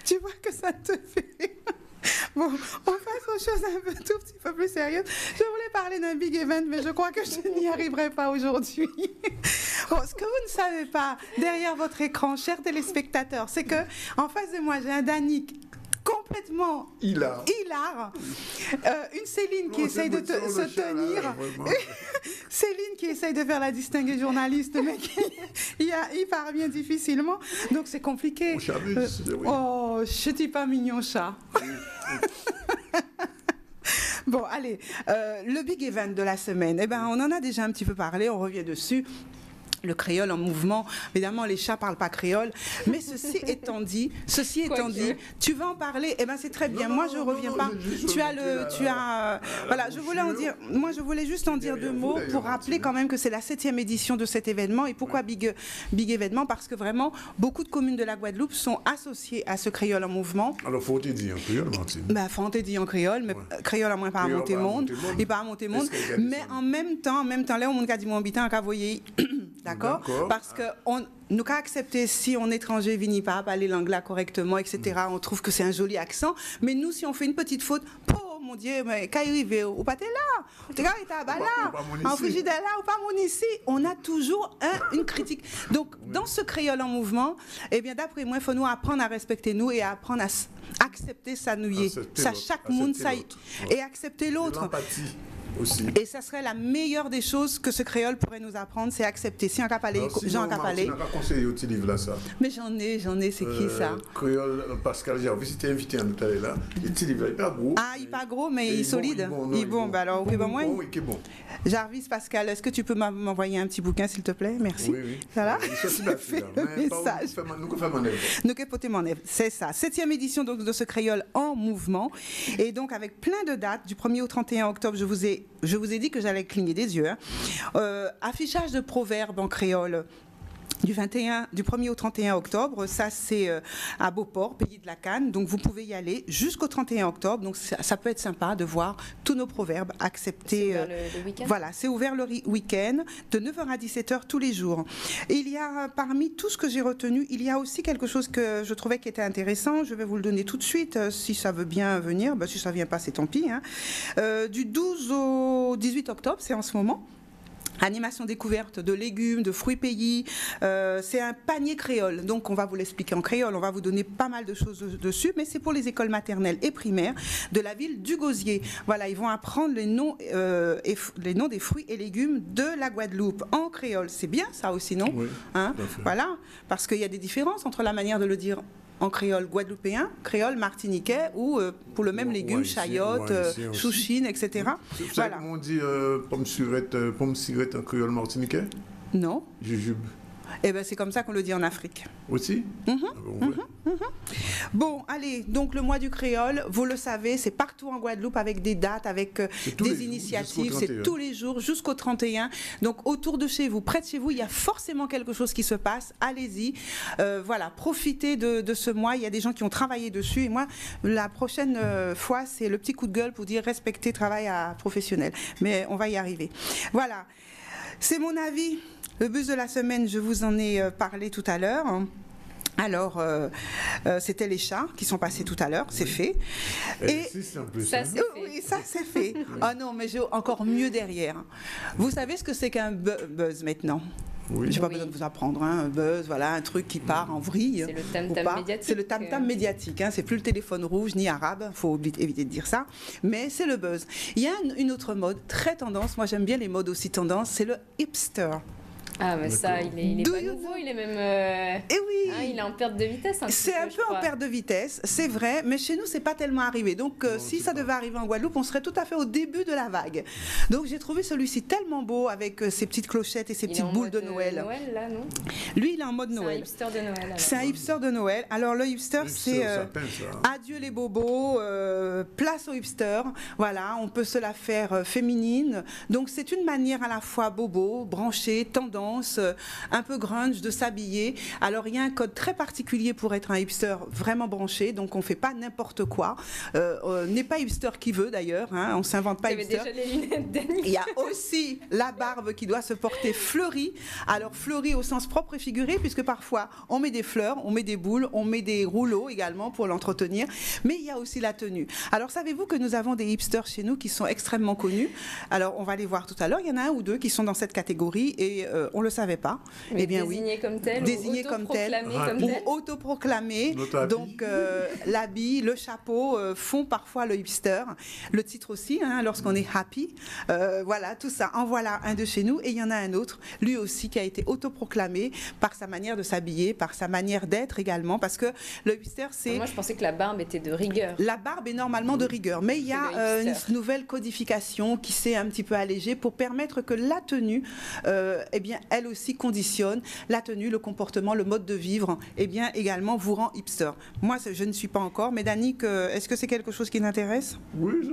Tu vois que ça te fait... Bon, on passe aux choses un tout petit peu plus sérieuses. Je voulais parler d'un big event, mais je crois que je n'y arriverai pas aujourd'hui. Bon, ce que vous ne savez pas, derrière votre écran, chers téléspectateurs, c'est que en face de moi, j'ai un Danick complètement complètement hilar. Une Céline qui essaye de se tenir. Céline qui essaye de faire la distinguée journaliste, mais il parvient difficilement. Donc c'est compliqué. Oh, je dis pas mignon chat. Bon, allez, le big event de la semaine, eh ben, on en a déjà un petit peu parlé, on revient dessus. Le créole en mouvement, évidemment les chats parlent pas créole, mais ceci étant dit, tu vas en parler, eh ben c'est très bien. Moi je reviens pas. Voilà, je voulais juste en dire 2 mots pour rappeler quand même que c'est la 7e édition de cet événement. Et pourquoi big événement? Parce que vraiment beaucoup de communes de la Guadeloupe sont associées à ce créole en mouvement. Alors faut te dire en créole, Martine. Ben faut te dire en créole, mais créole à moins pas à monter monde, il pas à monter monde, mais en même temps là on a dit mon habitant à voyer. D'accord. Parce que nous avons accepté, si on est étranger, vini pas parler l'anglais correctement, etc. On trouve que c'est un joli accent. Mais nous, si on fait une petite faute, oh mon Dieu, mais quand il arrive, ou pas t'es là, t'es là, en frigidaire là, ou pas mon ici, on a toujours une critique. Donc, dans ce créole en mouvement, eh bien, d'après moi, il faut nous apprendre à respecter nous et à apprendre à accepter ça nouiller. Ça, chaque monde, ça et accepter l'autre. Aussi. Et ça serait la meilleure des choses que ce créole pourrait nous apprendre, c'est accepter. Si on n'a pas parlé, Jean n'a pas parlé. On n'a pas conseillé au petit livre là ça. Mais j'en ai, c'est qui ça? Créole, Pascal Jarvis, c'était invité à nous aller là. Le petit livre, il n'est pas gros. Ah, il n'est pas gros, mais il est solide. Il est bon, bah alors, ok, moi. Oui, qui est bon. Jarvis, Pascal, est-ce que tu peux m'envoyer un petit bouquin, s'il te plaît? Merci. Oui. Voilà. Fais le message. Nous que mon œuvre. C'est ça. 7e édition donc, de ce créole en mouvement. Et donc, avec plein de dates, du 1er au 31 octobre, je vous ai dit que j'allais cligner des yeux. Affichage de proverbes en créole. Du 1er au 31 octobre, ça c'est à Beauport, pays de la Canne, donc vous pouvez y aller jusqu'au 31 octobre, donc ça peut être sympa de voir tous nos proverbes acceptés. C'est ouvert le week-end. Voilà, c'est ouvert le week-end, de 9h à 17h tous les jours. Et il y a, parmi tout ce que j'ai retenu, il y a aussi quelque chose que je trouvais qui était intéressant, je vais vous le donner tout de suite, si ça veut bien venir, si ça ne vient pas c'est tant pis. Du 12 au 18 octobre, c'est en ce moment. Animation découverte de légumes, de fruits pays. C'est un panier créole. Donc, on va vous l'expliquer en créole. On va vous donner pas mal de choses dessus. Mais c'est pour les écoles maternelles et primaires de la ville du Gosier. Voilà, ils vont apprendre les noms des fruits et légumes de la Guadeloupe en créole. C'est bien ça aussi, non? Oui, voilà, parce qu'il y a des différences entre la manière de le dire en créole guadeloupéen, créole martiniquais ou pour le même légume, chayotte, chouchine, etc. Voilà. Comment on dit pomme cirette en créole martiniquais? Non. Jujube. Eh bien, c'est comme ça qu'on le dit en Afrique. Aussi? Bon, allez, donc le mois du créole, vous le savez, c'est partout en Guadeloupe avec des dates, avec des initiatives, c'est tous les jours jusqu'au 31. Donc autour de chez vous, près de chez vous, il y a forcément quelque chose qui se passe. Allez-y, voilà, profitez de ce mois. Il y a des gens qui ont travaillé dessus et moi, la prochaine fois, c'est le petit coup de gueule pour dire respecter travail professionnel. Mais on va y arriver. Voilà, c'est mon avis. Le buzz de la semaine, je vous en ai parlé tout à l'heure. Alors, c'était les chats qui sont passés tout à l'heure, c'est fait. Et ça, c'est fait. Ah non, mais j'ai encore mieux derrière. Vous savez ce que c'est qu'un buzz maintenant? Oui. Je n'ai pas besoin de vous apprendre, un buzz, voilà, un truc qui part en vrille. C'est le tam-tam médiatique. C'est le tam-tam médiatique, c'est plus le téléphone rouge ni arabe, il faut éviter de dire ça, mais c'est le buzz. Il y a une autre mode, très tendance, moi j'aime bien les modes aussi tendance, c'est le hipster. Ah, mais ça, il est pas nouveau, il est même. Eh oui. Il est en perte de vitesse. C'est un peu en perte de vitesse, c'est vrai, mais chez nous, c'est pas tellement arrivé. Donc, si ça devait arriver en Guadeloupe, on serait tout à fait au début de la vague. Donc, j'ai trouvé celui-ci tellement beau avec ses petites clochettes et ses petites boules de Noël. Noël, là, non? Lui, il est en mode Noël. C'est un hipster de Noël. C'est un hipster de Noël. Alors, le hipster, c'est adieu les bobos, place au hipster. Voilà, on peut se la faire féminine. Donc, c'est une manière à la fois bobo, branchée, tendance, un peu grunge de s'habiller. Alors il y a un code très particulier pour être un hipster vraiment branché, donc on ne fait pas n'importe quoi. N'est pas hipster qui veut d'ailleurs, on ne s'invente pas hipster. Déjà les lunettes d'Annie. Il y a aussi la barbe qui doit se porter fleurie. Alors fleurie au sens propre et figuré, puisque parfois on met des fleurs, on met des boules, on met des rouleaux également pour l'entretenir, mais il y a aussi la tenue. Alors savez-vous que nous avons des hipsters chez nous qui sont extrêmement connus? Alors on va les voir tout à l'heure, il y en a un ou deux qui sont dans cette catégorie et on ne le savait pas. Mais eh bien désigné oui, comme tel, désigné comme tel, ou autoproclamé. Donc l'habit, le chapeau font parfois le hipster. Le titre aussi, hein, lorsqu'on est happy. Voilà, tout ça. En voilà un de chez nous. Et il y en a un autre, lui aussi, qui a été autoproclamé par sa manière de s'habiller, par sa manière d'être également. Parce que le hipster, c'est... Moi, je pensais que la barbe était de rigueur. La barbe est normalement de rigueur. Mais il y a une nouvelle codification qui s'est un petit peu allégée pour permettre que la tenue, eh bien, elle aussi conditionne la tenue, le comportement, le mode de vivre, eh bien, également vous rend hipster. Moi, je ne suis pas encore, mais Danick, est-ce que c'est quelque chose qui t'intéresse? Oui,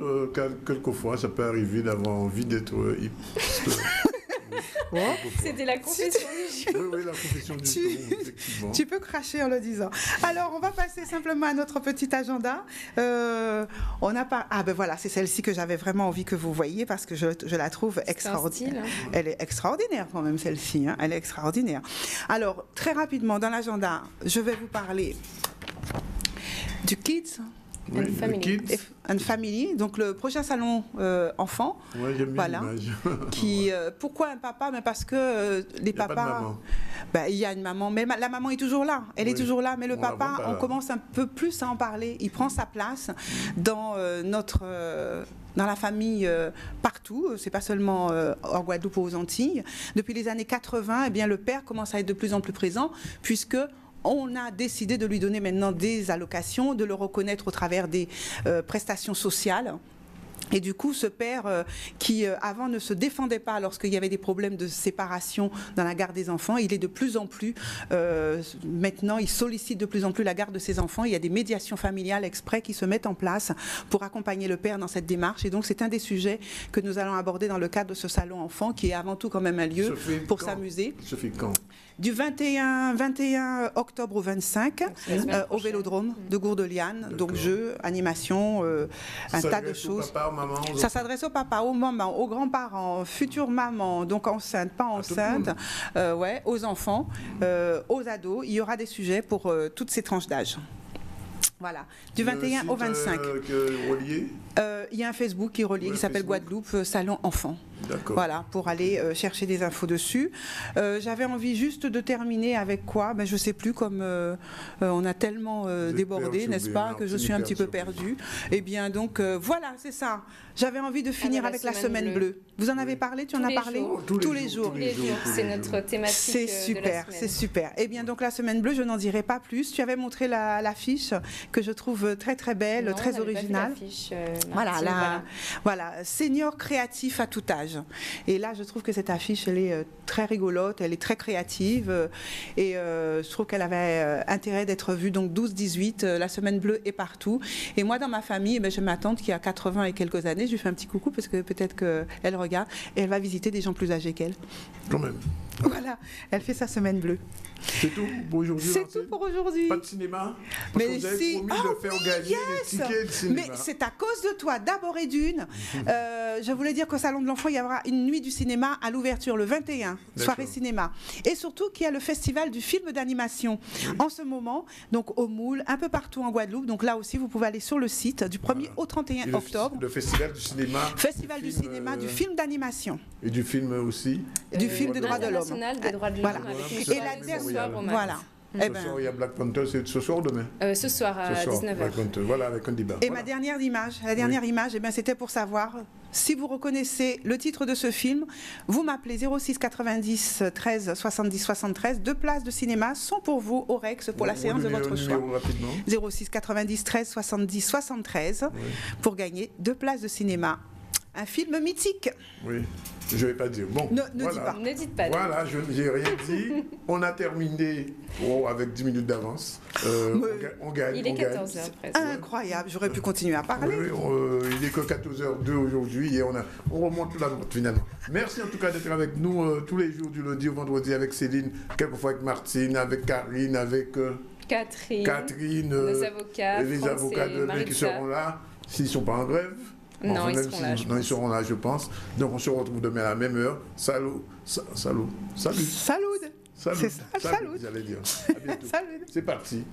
quelquefois, ça peut arriver d'avoir envie d'être hipster. C'était la confession du jour. Oui, la confession du jour, effectivement. Tu peux cracher en le disant. Alors, on va passer simplement à notre petit agenda. On n'a pas... Ah ben voilà, c'est celle-ci que j'avais vraiment envie que vous voyiez parce que je la trouve extraordinaire. Hein. Elle est extraordinaire quand même, celle-ci. Hein. Elle est extraordinaire. Alors, très rapidement, dans l'agenda, je vais vous parler du Kids and Family. Donc le prochain salon enfant. Ouais, j'aime bien l'image. Pourquoi un papa? Mais parce que les papas. Il y a une maman, mais la maman est toujours là. Elle est toujours là, mais le papa, on commence un peu plus à en parler. Il prend sa place dans dans la famille partout, c'est pas seulement en Guadeloupe ou aux Antilles. Depuis les années 80, eh bien, le père commence à être de plus en plus présent, puisque on a décidé de lui donner maintenant des allocations, de le reconnaître au travers des prestations sociales. Et du coup, ce père qui avant ne se défendait pas lorsqu'il y avait des problèmes de séparation dans la garde des enfants, il est de plus en plus, maintenant, il sollicite de plus en plus la garde de ses enfants. Il y a des médiations familiales exprès qui se mettent en place pour accompagner le père dans cette démarche. Et donc, c'est un des sujets que nous allons aborder dans le cadre de ce salon enfant, qui est avant tout quand même un lieu pour s'amuser. Ça fait quand? Du 21 octobre au 25, au Vélodrome de Gourdeliane. Donc, jeux, animation, un tas de choses. Ça s'adresse au papa, aux mamans, aux grands-parents, futures mamans, donc enceintes, pas enceintes, aux enfants, aux ados. Il y aura des sujets pour toutes ces tranches d'âge. Voilà, du 21 au 25. Il y a un Facebook qui est relié, qui s'appelle Guadeloupe Salon Enfant. Voilà, pour aller chercher des infos dessus. J'avais envie juste de terminer avec quoi? Je ne sais plus, comme on a tellement débordé, n'est-ce pas, que je suis un petit peu perdue. Eh bien, donc, voilà, c'est ça. J'avais envie de finir avec la semaine bleue. Vous en avez parlé? Tu en as parlé? Tous les jours. C'est notre thématique. C'est super, c'est super. Eh bien, donc, la semaine bleue, je n'en dirai pas plus. Tu avais montré l'affiche que je trouve très, très belle, très originale. Voilà, senior créatif à tout âge. Et là, je trouve que cette affiche, elle est très rigolote, elle est très créative et je trouve qu'elle avait intérêt d'être vue. Donc 12-18, la semaine bleue est partout. Et moi, dans ma famille, j'ai ma tante qui a 80 et quelques années. Je lui fais un petit coucou parce que peut-être qu'elle regarde et elle va visiter des gens plus âgés qu'elle. Quand même. Voilà, elle fait sa semaine bleue. C'est tout pour aujourd'hui? C'est tout pour aujourd'hui. Pas de cinéma? Mais vous avez promis de faire gagner les tickets de cinéma. Mais c'est à cause de toi, d'abord et d'une. Je voulais dire qu'au Salon de l'Enfant, il y aura une nuit du cinéma à l'ouverture le 21, soirée cinéma. Et surtout qu'il y a le festival du film d'animation en ce moment, donc au Moule, un peu partout en Guadeloupe. Donc là aussi, vous pouvez aller sur le site du 1er au 31 octobre. Le festival du cinéma. Festival du cinéma, du film d'animation. Et du film aussi. Du film des droits de l'homme. Des droits de l'homme. Voilà. Et la dernière, voilà. Ce soir, il y a Black Panther, c'est ce soir ou demain? Ce soir à 19h. Voilà, avec un débat. Et ma dernière image, c'était pour savoir si vous reconnaissez le titre de ce film. Vous m'appelez 06 90 13 70 73. 2 places de cinéma sont pour vous au Rex pour la séance de votre choix. 06 90 13 70 73 pour gagner 2 places de cinéma. Un film mythique. Oui, je ne vais pas dire. Bon, ne dis pas. Ne dites pas. Voilà, je n'ai rien dit. On a terminé avec 10 minutes d'avance. On gagne. Il est 14h presque. Incroyable, j'aurais pu continuer à parler. Oui, il n'est que 14h02 aujourd'hui et on remonte la note finalement. Merci en tout cas d'être avec nous tous les jours du lundi au vendredi avec Céline, quelquefois avec Martine, avec Karine, avec Catherine, nos avocats, les avocats de demain qui seront là, s'ils ne sont pas en grève. Non, ils seront là, je pense. Ils seront là, je pense. Donc, on se retrouve demain à la même heure. Salut. Salut. C'est ça, salut. J'allais dire. À bientôt. Salut. C'est parti.